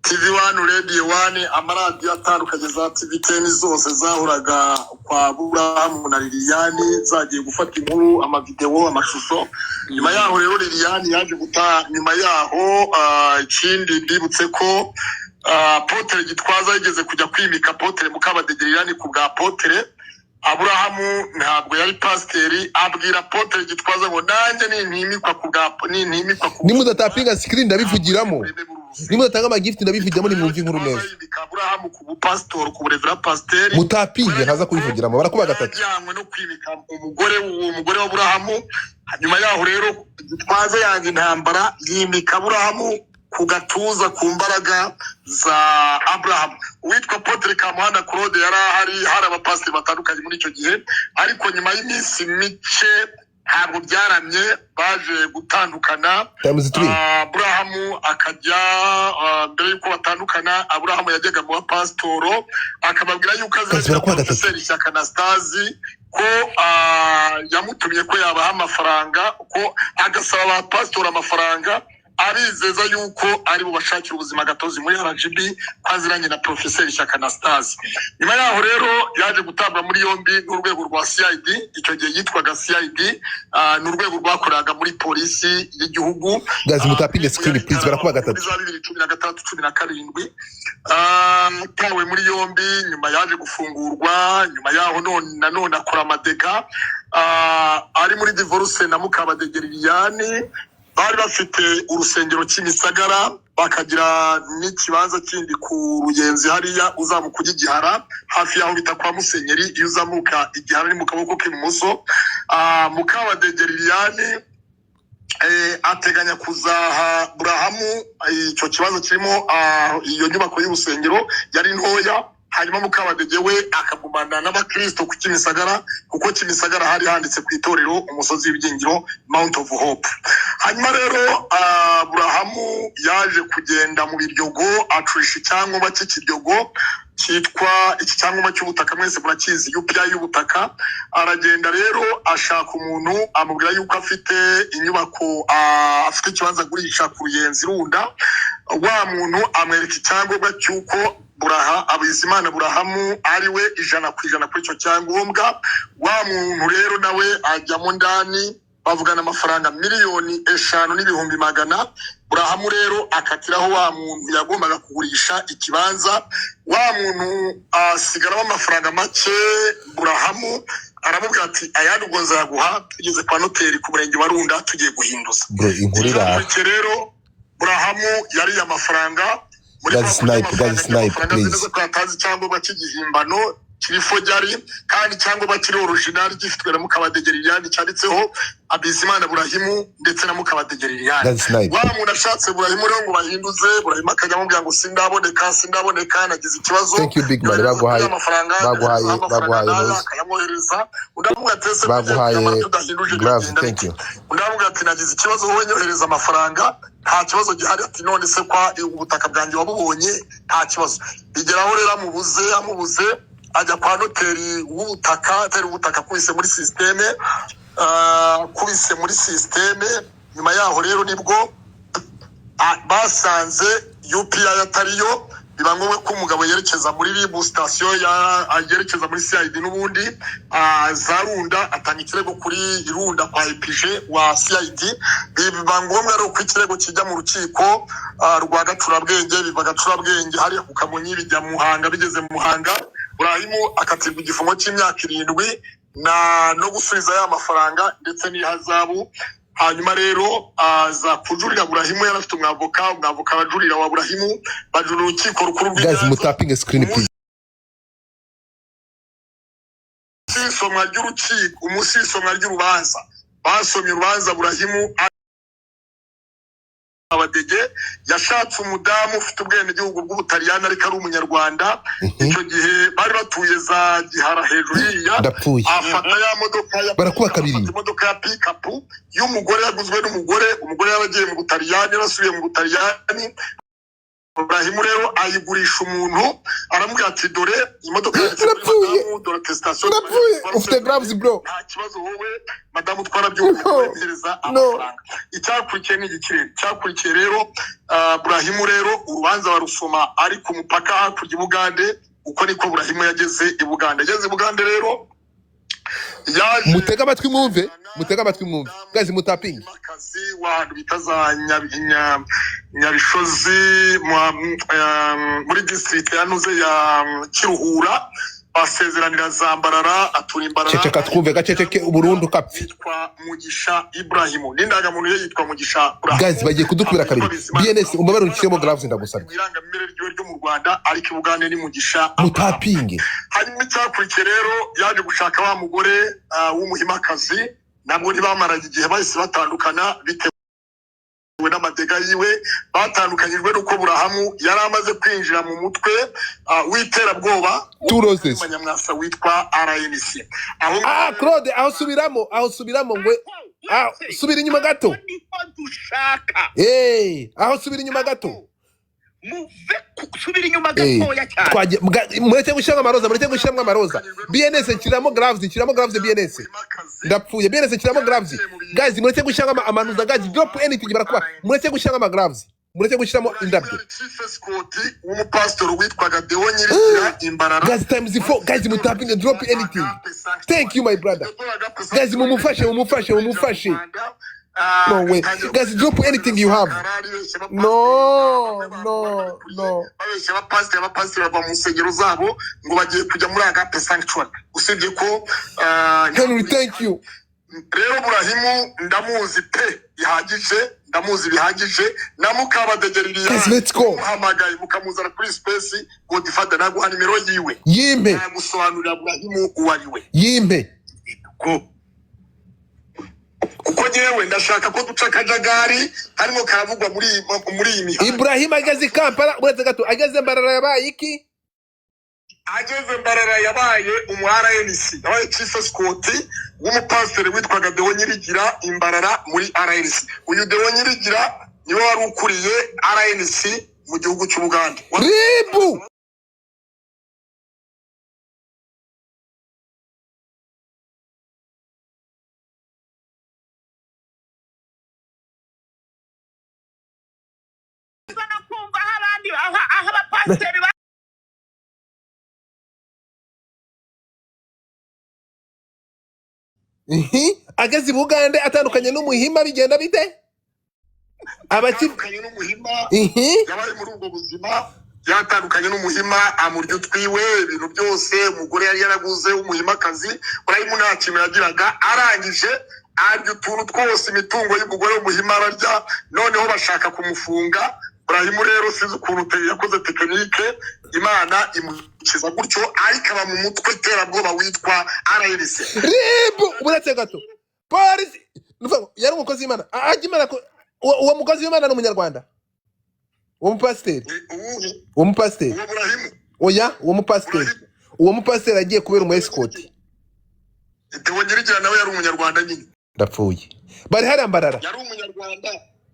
TV1 Radio 1 amaradiyo atandukanye za TV10 zose zahuraga kwa Abrahamu na Liliane zagiye gufata inkuru amavideo amashusho nyuma yaho rero Liliane yaje guta nyuma yaho ikindi ndibutse ko Apotre Gitwaza yigeze kujya kwimika Apotre Mukabadegeriyani ku bwa Apotre Abrahamu ntabwo yari pasteri abwira Apotre Gitwaza ngo nanjye nintimikwa ku bwa nintimikwa ku nimudatapinga screen ndabivugiramo nimudatanga amagift ndabivugiramo nimwumva inkuru neza Abrahamu ku bupastor ku burevera pasteri mutapinge ntaza kubivugiramo barakuba gatatu yangwe no kwimika umugore wa Abrahamu nyuma yaho rero Gitwaza yanjye intambara yimika Abrahamu ku gatuza ku mbaraga za Abraham witwa Apotre Kamuhanda Claude yari hari abapasiteri batandukanye muri icyo gihe ariko nyuma y'iminsi mike ntabwo byaramye baje gutandukana. Aburahamu akajya mbere yuko batandukana, Aburahamu yajyaga mu bapasitoro akababwira yuko azajya Profeseri Shyaka Anastase ko yamutumye ko yabaha amafaranga, ko agasaba abapasitoro amafaranga, abizeza yuko ari bubashakira ubuzima gatozi muri RGB kwaziranye na Profeseri Shyaka Anastase. Nyuma yaho rero yaje gutabwa muri yombi n'urwego rwa CID, icyo gihe yitwaga CID, n'urwego rwakoraga muri polisi y'igihugu. Gazi mutapinge screen please, barakuba gatatu. 2016-17 tawe muri yombi, nyuma yaje gufungurwa. Nyuma yaho none akora amadega, ari muri divorce na Mukabadege Liliane. Bari bafite urusengero Kimisagara, bakagira n'ikibanza kindi ku Ruyenzi hariya uzamuka Igihara hafi yaho bita kwa Musenyeri. Iyo uzamuka Igihara ni mu kaboko k'ibumoso. Mukabadege Liliane ateganya kuzaha Aburahamu icyo kibazo kirimo iyo nyubako y'urusengero yari ntoya, hanyuma Mukabadege we akagumana n'abakristo ku Kimisagara, kuko Kimisagara hari handitse ku itorero Umusozi w'Ibyiringiro, Mount of Hope. Hanyuma rero Aburahamu yaje kugenda mu Biryogo, acurisha icyangombwa cy'Ikiryogo cyitwa iki cyangombwa cy'ubutaka, mwese murakizi, UPI y'ubutaka. Aragenda rero ashaka umuntu amubwira yuko afite inyubako, afite ikibanza agurisha ku Ruyenzi Runda. Wa muntu amwereka icyangombwa cy'uko Abizimana Aburahamu ari we 100% kuri icyo cyangombwa. Wa muntu rero nawe ajyamo ndani, bavugana amafaranga 5,500,000. Aburahamu rero akatiraho wa muntu yagombaga kugurisha ikibanza. Wa muntu asigara amafaranga make. Aburahamu aramubwira ati ayandi ubwo nzaguha tugeze kwa noteri ku murenge wa Runda tugiye guhinduza. Rero Aburahamu yari amafaranga Gazi snipe please. Kwatazi cyangwa cy'igihimbano kirifo jari, kandi cyangwa kiri original gifitwe na Mukabadege Liliane cyanditseho Abizimana Aburahamu ndetse na Mukabadege Liliane. Wa muntu ashatse Aburahamu rero ngo bahinduze. Aburahamu akajya amubwira ngo sindaboneka nagize ikibazo. Thank you big man, baguhaye akayamwohereza. Undavuga atese gloves. Thank you. Undavuga ati nagize ikibazo, wowe nyohereza amafaranga, nta kibazo gihari. Ati none se kwa ubutaka bwanjye wabubonye? Nta kibazo. Bigeraho rero amubuze ajya kwa noteri w'ubutaka. Teri ubutaka kubise muri systeme. Nyuma yaho rero nibwo basanze UPI atariyo, biba ngombwa ko umugabo yerekeza muri RIB station yerekeza muri CID n'ubundi za Runda, atanga ikirego kuri Runda kwa IPG wa CID. Biba ngombwa rero ko ikirego kijya mu rukiko rwa Gacurabwenge, biva Gacurabwenge hari ku Kamonyi bijya Muhanga. Bigeze mu Muhanga, Aburahamu akatirwa igifungo cy'imyaka 7 no gusubiza ya mafaranga ndetse n'ihazabu. Hanyuma rero aza kujurira. Aburahamu yarafite umwavoka arajurira wa Aburahamu, bajurira urukiko rukuru rw'Igihugu. Guys mutapinge screen please. Umusisomwa ry'urubanza basomye urubanza. Aburahamu Abadege yashatse umudamu ufite ubwenegihugu bw'Ubutaliyani ariko ari umunyarwanda. Icyo gihe bari batuye za Gihara hejuru yiya. Afata ya modoka barakuba kabiri, imodoka ya pick-up y'umugore yaguzwe n'umugore. Umugore yabagiye mu Butaliyani, yarasubiye mu Butaliyani. Aburahamu rero ayigurisha umuntu, aramubwira ati dore imodoka yacu dore testation. Ufite gloves bro? Nta kibazo wowe madamu twarabyumviriza amafaranga. Icyakurikiye ni igikirere. Cyakurikiye rero Aburahamu rero urubanza barusoma ari ku mupaka hakurya Bugande. Uko niko Aburahamu yageze i Bugande. Yageze i Bugande rero mutega amatwi mwumve. Guys mutapinge. Akazi w'ahantu bita za Nyabishozi muri district yanuze ya Kiruhura. Basezeranira Zambarara, atura Imbarara. Ceceka twumve gaceceke Burundu kapfi. Yitwa Mugisha Ibrahimu. N'indangamuntu ye yitwa Mugisha Ibrahimu. Guys bagiye kudukubira kabiri. BNS umubare ukiremo gloves ndagusabye. Irangamire ryo mu Rwanda ariko Bugande ni Mugisha. Mutapinge. Hanyuma cyakurikiye rero yaje gushaka wa mugore w'umuhimakazi. Nabwo ntibamaranye igihe bahise batandukana bitewe n'amadega yiwe batandukanyijwe n'uko Burahamu yari amaze kwinjira mu mutwe w'iterabwoba w'umunyamwasa witwa RNC. Claude, aho subiramo ngo subira inyuma gato. Aho subira inyuma gato. Subira inyuma gatoya cyane. Mureke gushyiramo amaroza. BNS nshyiramo gloves BNS. Ndapfuye BNS nshyiramo gloves. Guys, mureke gushyiramo amanuza guys, drop anything barakuba. Mureke gushyiramo gloves. Mureke gushyiramo indabyo. Umupastor witwaga Deo Nyirigira Imbarara. Guys, times 4 guys, mutapinga drop anything. Thank you my brother. Guys, mumufashe. No way. Guys, drop anything you have. No. Abapasiteri bava mu nsengero zabo ngo bagiye kujya muri Agape Sanctuary. Usibye ko Henry, thank you. Rero Burahimu ndamuzi bihagije na Mukabadege muhamagaye mukamuzana kuri space Godfather naguha nimero yiwe. Yimpe. Nagusobanurira Burahimu uwari we. Yimpe. Kuko jewe ndashaka ko duca akajagari harimo karavugwa muri iyi mihanda. Ibrahim ageze Kampala, uretse gato ageze Mbarara yabaye iki? Ageze Mbarara yabaye RNC, yabaye chief escort w'umupasiteri witwaga Deo Nyirigira Imbarara muri RNC. Uyu Deo Nyirigira niwe wari ukuriye RNC mu gihugu cy'u Buganda. Ribu ageze Bugande atandukanye n'umuhima bigenda bite? Atandukanye n'umuhima yabaye muri ubwo buzima, yatandukanye n'umuhima amuryo twiwe ibintu byose, umugore yari yaraguze umuhimakazi, Burahimu nta kintu yagiraga, arangije arya utuntu twose imitungo y'umugore w'umuhima ararya, noneho bashaka kumufunga. Burahimu rero sinzi ukuntu yakoze tekinike, Imana imukiza gutyo, ariko aba mu mutwe iterabwoba witwa RNC. Ribu uretse gato polisi yari umukozi w'Imana agimana ko uwo mukozi w'Imana n'umunyarwanda, uwo mupasiteri uwo mupasiteri agiye kubera umu escort. Deo Nyirigira nawe yari umunyarwanda nyine. Ndapfuye bari hari Mbarara.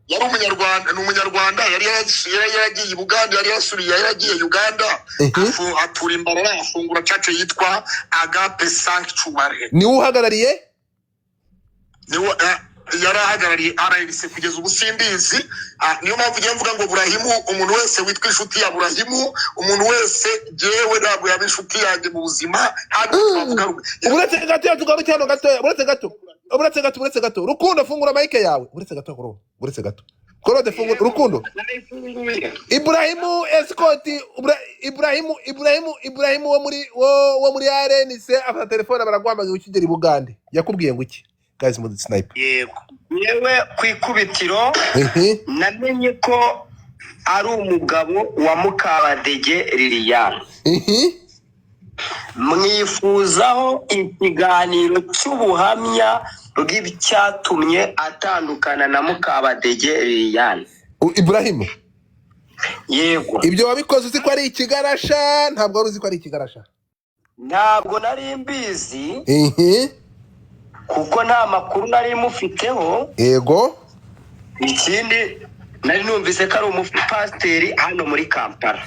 Yari umunyarwanda yari yaragiye Buganda, yari yaragiye Uganda, atura Imbarara, afungura church yitwa Agape Sanctuary. Ni uhagarariye? Yarahagarariye RNC kugeza ubu simbizi. Niyo mpamvu ngiye mvuga ngo Burahimu, umuntu wese witwa inshuti ya Burahimu, umuntu wese jewe ntabwo yaba inshuti yanjye mu buzima. Uretse gato Rukundo fungura mic yawe. Uretse gato Claude fungura Rukundo. Ibrahimu escort Ibrahimu wo muri RNC afata telefone baragwamaga ukigera Bugande. Yakubwiye ngo iki? Guys, mu sniper. Yego. Yewe kwikubitiro namenye ko ari umugabo wa Mukabadege Liliane. Mwifuzaho ikiganiro cy'ubuhamya bw'icyatumye atandukana na Mukabadege Liliane. Ibrahimu. Yego. Ibyo wabikoze uzi ko ari ikigarasha? Ntabwo uzi ko ari ikigarasha. Ntabwo nari mbizi. Kuko nta makuru nari mufiteho. Yego. Ikindi nari numvise ko ari umupasiteri hano muri Kampala.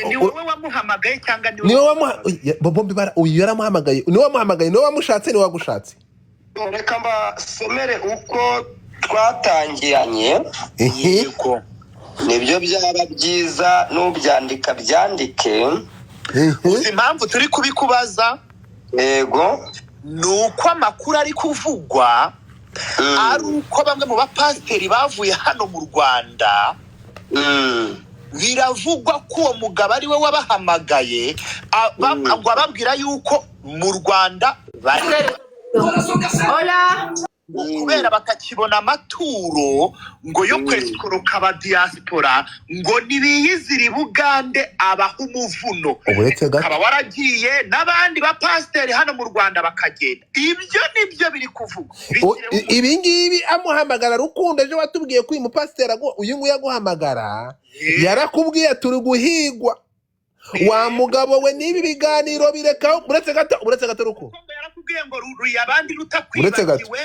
Ni wowe wamuhamagaye cyangwa ni wowe bombi bara uyu yaramuhamagaye? Ni wowe wamuhamagaye? Ni wowe wamushatse? Ni wowe wagushatse? Reka mbasomere uko twatangiranye. Yego. Nibyo byaba byiza n'ubyandika byandike. Uzi impamvu turi kubikubaza? Yego. Nuko amakuru ari kuvugwa ari uko bamwe mu bapasiteri bavuye hano mu Rwanda biravugwa ko uwo mugabo ari we wabahamagaye ngo ababwira yuko mu Rwanda bari. Hola. kubera batakibona amaturo ngo yo kwesikoroka aba diaspora ngo nibiyizira Bugande abaha umuvuno kaba waragiye n'abandi ba pasiteri hano mu Rwanda bakagenda. Ibyo nibyo biri kuvuga ibi ngibi. Amuhamagara Rukundo ejo watubwiye ko uyu mupasiteri uyu nguyu yaguhamagara yarakubwiye turi guhigwa. Wa mugabo we nibi biganiro bireka uretse gato Ruko yarakubwiye ngo ruruye abandi rutakwibagiwe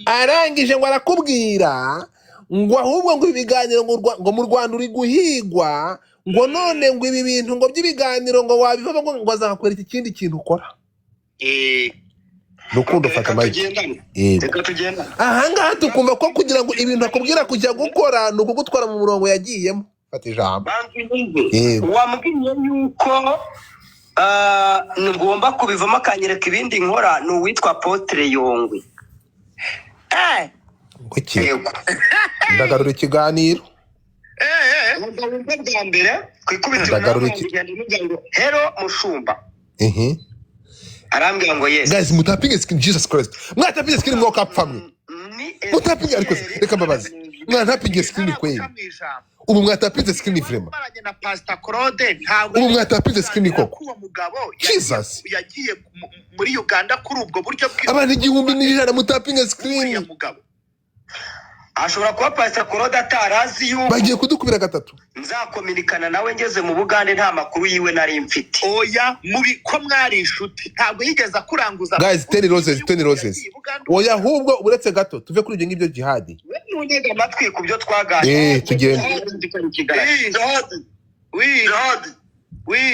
arangije ngo arakubwira ngo ahubwo ngo ibiganiro ngo mu Rwanda uri guhigwa ngo none ngo ibi bintu ngo by'ibiganiro ngo wabivuga ngo azakora ikindi kintu ukora. Rukundo fata amagi ahangaha tukumva ko kugira ngo ibintu akubwira kujya gukora ni ukugutwara mu murongo yagiyemo. Fata ijambo. Wambwiye yuko ngomba kubivamo akanyereka ibindi nkora ni uwitwa Apotre Yongwe. Ndagarura ikiganiro. Bwa mbere kwikubitira Hero Mushumba. Arambwira ngo yes. Guys, mutapinge screen Jesus Christ. Mwatapinge screen mwoko apfamwe. Mutapinge ariko reka mbabazi. Mwatapinge screen kweli. Ubu mwatapinze screen vrema. Ubu mwatapinze screen koko. Jesus. Yagiye muri Uganda kuri ubwo buryo abantu 1000 mutapinge screen. Ashobora kuba Pastor Claude atarazi yuko bagiye kudukubira gatatu. Nzakominikana nawe ngeze mu Bugande nta makuru yiwe nari mfite. Oya mubi ko mwari inshuti ntabwo yigeza kuranguza. Guys, 10 roses. Oya ahubwo uretse gato tuve kuri ibyo ngibyo jihadi. Nunega amatwi ku byo twaganira. Tugende.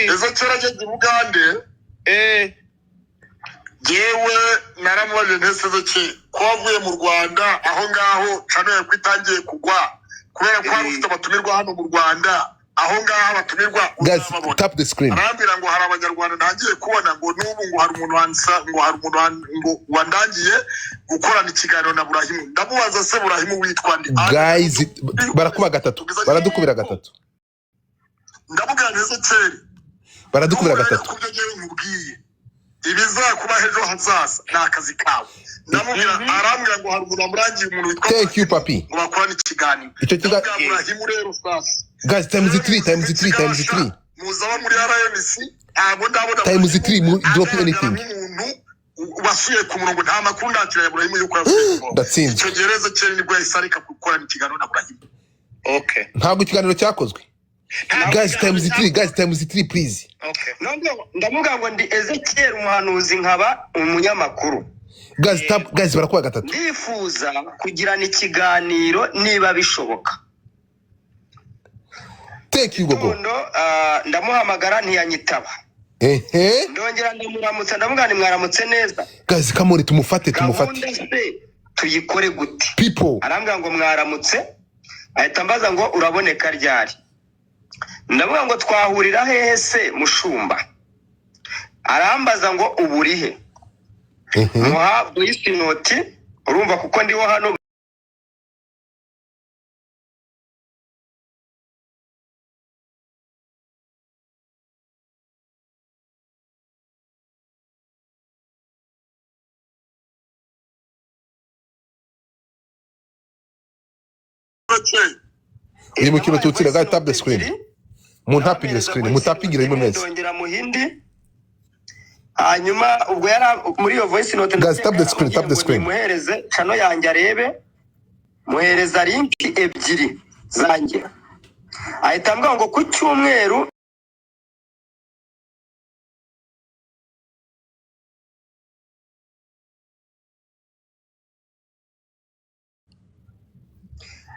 Ezo cyarageze Bugande. Yewe naramubaje ntesezo cye ko avuye mu Rwanda aho ngaho cano kwitangiye kugwa kubera ko hari ufite abatumirwa hano mu Rwanda aho ngaho abatumirwa. Guys, tap the screen. Arambira ngo hari abanyarwanda ntangiye kubona ngo n'ubu ngo hari umuntu wansa ngo hari umuntu ngo wandangiye gukorana ikiganiro na Burahimu. Ndamubaza se Burahimu witwa ndi? Guys, barakuba gatatu. Baradukubira gatatu. Ndabugana ntezo cyeri. Baradukubira gatatu. Kubyo ngiye nkubwiye. Ibizakuba hejo hazaza n'akazi kawe. Ndamubwira arambwira ngo hari umuntu amurangiye umuntu witwa Thank you papi. Ngo bakorana ikiganiro. Icyo Burahimu rero sasa. Guys, times 3. Muzaba muri RNC abo ndabona times 3 drop anything. Wasuye ku murongo nta makuru ndakira ya Burahimu yuko yavuye. Datsinze. Icyo gereza cyane nibwo yisarika gukorana ikiganiro na Burahimu. Okay. Ntabwo ikiganiro cyakozwe. Guys, times 3 please. Okay. Ndamuga ngo ndi Ezekiel umuhanuzi nkaba umunyamakuru. Guys, barakuba gatatu. Ndifuza kugirana ikiganiro niba bishoboka. Thank you gogo. Ndamuhamagara ntiyanyitaba. Ndongera ndamuramutsa ndamuga ni mwaramutse neza. Guys, kamuri tumufate. Tuyikore gute? People. Arambwira ngo mwaramutse. Ahita mbaza ngo uraboneka ryari. Ndavuga ngo twahurira hehe se Mushumba. Arambaza ngo uburihe. Muha voice note urumva kuko ndiho hano. Iri mu kintu tutsira ga tap the screen. Muntapingira screen, mutapingira rimwe mwese. Ndongera muhindi. Hanyuma ubwo yara muri yo voice note Guys, tap the screen. Muhereze chano yanjye arebe. Muhereza link ebyiri zanjye. Ahita mbwa ngo ku cyumweru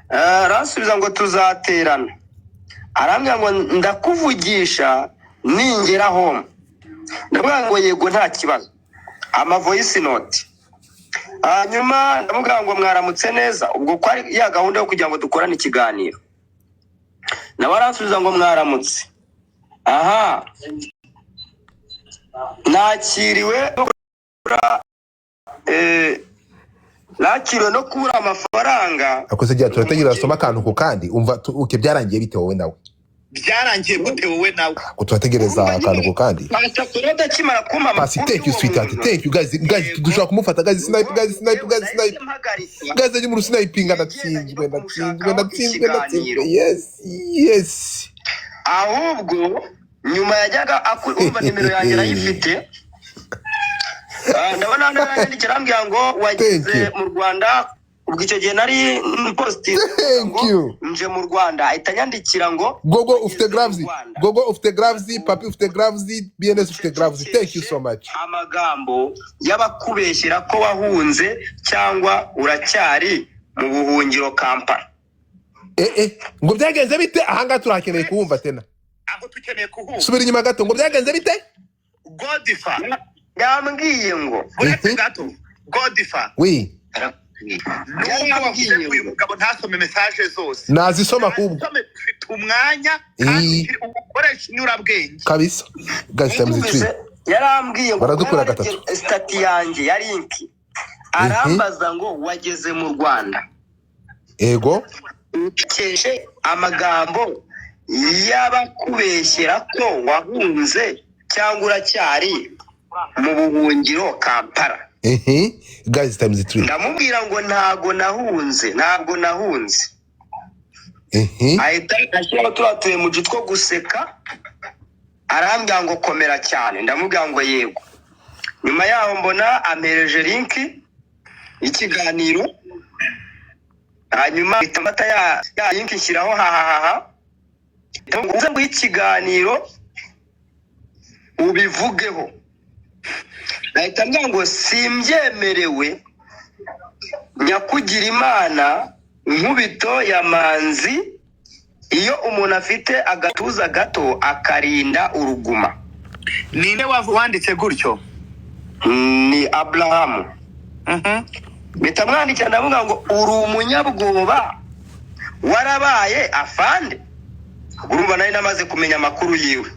arasubiza ngo tuzaterana. Arambwira ngo ndakuvugisha ningera home. Ndavuga ngo yego nta kibazo. Ama voice note. Hanyuma ndavuga ngo mwaramutse neza ubwo kwari ya gahunda yo kugira ngo dukorane ikiganiro. Nabarasubiza ngo mwaramutse. Aha. Nakiriwe nakiriwe no kubura amafaranga. Akoze gihe turategira soma kantu ko kandi umva uke byarangiye bite wowe nawe. byarangiye gute wowe nawe turategereza akantu kandi Pastor Claude akimara kumpa Pasi, thank you sweetheart, thank you guys dushaka kumufata guys, snipe guys ari mu sniping ndatsinzwe yes ahubwo nyuma yajyaga akumva nimero yanjye arayifite ndabona nandikira ambwira ngo wageze mu Rwanda ubwo icyo gihe nari posting ngo nje mu Rwanda ahita nyandikira ngo Gogo ufite gloves papi ufite gloves BNS ufite gloves. Thank you so much. Amagambo y'abakubeshyira ko wahunze cyangwa uracyari mu buhungiro Kampala. Ngo byagenze bite ahanga turakeneye kuwumva tena aho tukeneye kuhumva subira inyuma gato ngo byagenze bite Godfather yambwiye ngo uretse gato Godfather oui uyu mugabo ntasome message zose nazisoma kubwo ufite umwanya kandi ukoresha inyurabwenge kabisa guys times 3 yarambwiye ngo baradukura gatatu stati yanjye ya link arambaza ngo wageze mu Rwanda ego ukeshe amagambo y'abakubeshyira ko wahunze cyangwa uracyari mu buhungiro Kampala. Guys times 3 ndamubwira ngo ntago nahunze ahita ashyiraho turatuye mu gitwo guseka arambwira ngo komera cyane ndamubwira ngo yego nyuma yaho mbona ampereje link ikiganiro hanyuma itamata ya link nshyiraho uze ngo ikiganiro ubivugeho ahita ambwira ngo simbyemerewe nyakugira Imana nkubito ya manzi iyo umuntu afite agatuza gato akarinda uruguma. Ninde wanditse gutyo? Ni Abraham. Bitamwandikira ndavuga ngo uri umunyabwoba warabaye afande. Urumva nayo namaze kumenya amakuru yiwe.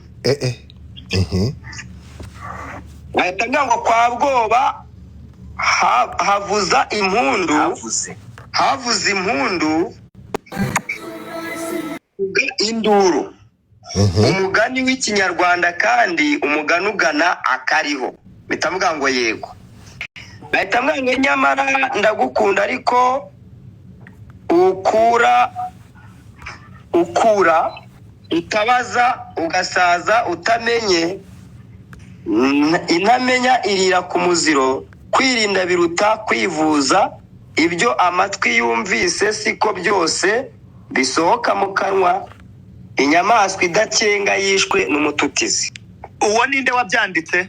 Ahita ngo kwa bwoba havuza impundu induru. Umugani w'ikinyarwanda kandi umugani ugana akariho. Bitavuga ngo yego. Ahita ngo nyamara ndagukunda ariko ukura utabaza ugasaza utamenye intamenya irira ku muziro kwirinda biruta kwivuza ibyo amatwi yumvise siko byose bisohoka mu kanwa inyamaswa idakenga yishwe n'umututizi. Uwo ninde wabyanditse?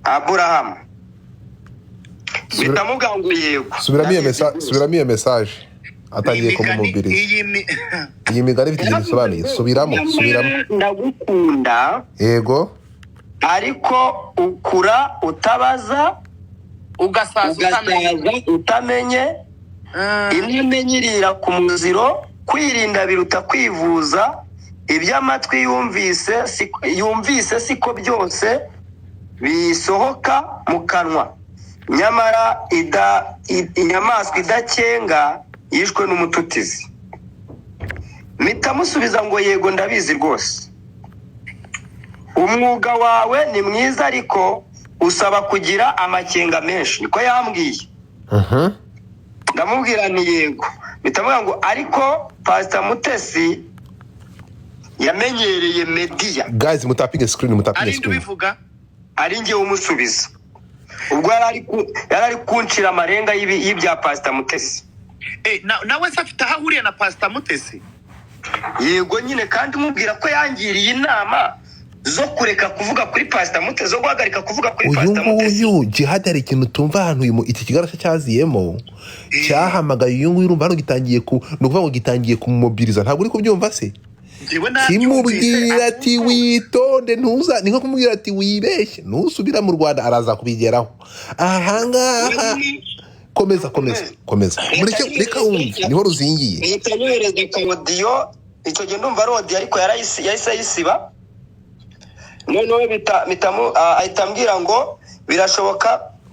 Abraham. Bitamuga ngo yego subiramo iyo message atangiye kumumubiriza iyi migani ifite igisobanuro subiramo ndagukunda yego ariko ukura utabaza ugasaza utamenye inamenye irira ku muziro kwirinda biruta kwivuza iby'amatwi yumvise siko byose bisohoka mu kanwa nyamara inyamaswa idakenga yishwe n'umututizi. Mitamusubiza ngo yego ndabizi rwose umwuga wawe ni mwiza ariko usaba kugira amakenga menshi niko yambwiye. Ndamubwira ni yego. Bitavuga ngo ariko Pastor Mutesi yamenyereye media. Guys mutapinge screen ari nge umusubiza ubwo yarari kunshira amarenga y'ibya Pastor Mutesi. Nawe se afite aho ahuriye na Pastor Mutesi? Yego nyine kandi mubwira ko yangiriye inama zo kureka kuvuga kuri Pastor Mutesi zo guhagarika kuvuga kuri Pastor Mutesi. Uyu Jihad hari ikintu tumva ahantu iki kigarasha cyaziyemo cyahamagaye uyu nguyu urumva hano gitangiye nukuvuga ngo gitangiye kummobiliza ntabwo uri kubyumva se kimubwira ati witonde ntuza ni nko kumubwira ati wibeshye ntusubira mu Rwanda araza kubigeraho ahangaha komeza reka wumve niho ruzingiye. Itanyohereza ka audio icyo gihe ndumva audio ariko yahise ayisiba noneho ahitambwira ngo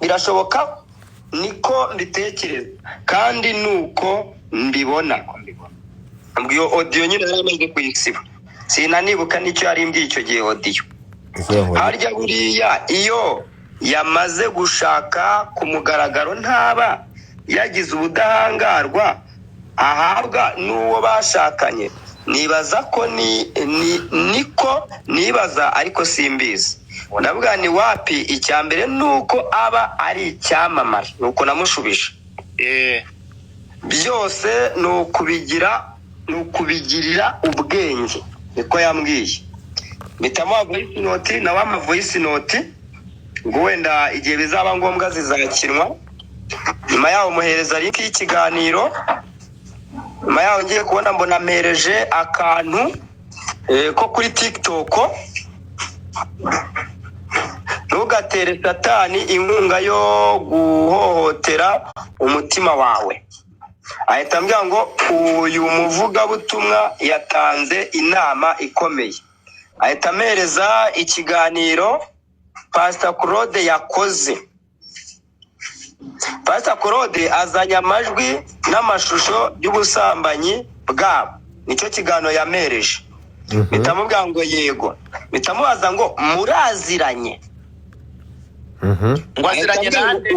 birashoboka niko mbitekereza kandi nuko mbibona. Iyo audio nyine yaramaze kuyisiba sinanibuka n'icyo yari imbwiye icyo gihe audio. Harya buriya iyo yamaze gushaka ku mugaragaro ntaba yagize ubudahangarwa ahabwa n'uwo bashakanye. Nibaza ko niko nibaza ariko simbizi. Ndavuga ni wapi icyambere nuko aba ari icyamamare nuko namushubije. Byose nukubigirira ubwenge niko yambwiye. Mitamo voice note na wama voice note ngo wenda igihe bizaba ngombwa zizakinwa. Nyuma yaho muhereza link y'ikiganiro. Nyuma yaho ngiye kubona mbona mpereje akantu ko kuri TikTok. Ntugatere satani inkunga yo guhohotera umutima wawe. Ahita ambwira ngo uyu muvugabutumwa yatanze inama ikomeye. Ahita ampereza ikiganiro Pastor Claude yakoze. Pastor Claude azanye amajwi n'amashusho y'ubusambanyi bwabo. Nicyo kiganiro yamereje. Bitamubwira ngo yego. Bitamubaza ngo muraziranye. Ngo aziranye nande?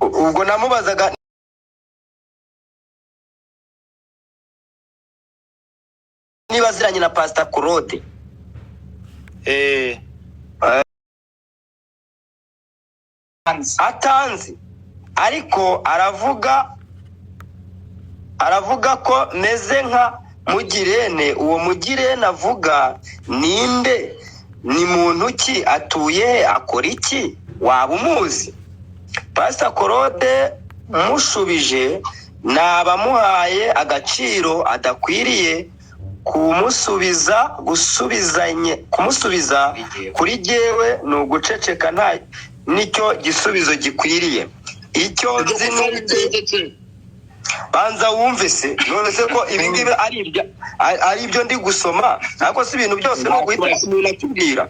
Ubwo namubazaga niba aziranye na Pastor Claude. Atanzi ariko aravuga ko meze nka Mugirene. Uwo Mugirene avuga ninde? Ni muntu ki? Atuye akora iki? Waba umuzi? Pastor Claude mushubije nabamuhaye agaciro adakwiriye kumusubiza kuri jewe no guceceka nta nicyo gisubizo gikwiriye. Icyo nzi n'undi banza wumve se none se ko ibi ngibi ari ibyo ndi gusoma nako si ibintu byose no guhita umuntu akubwira.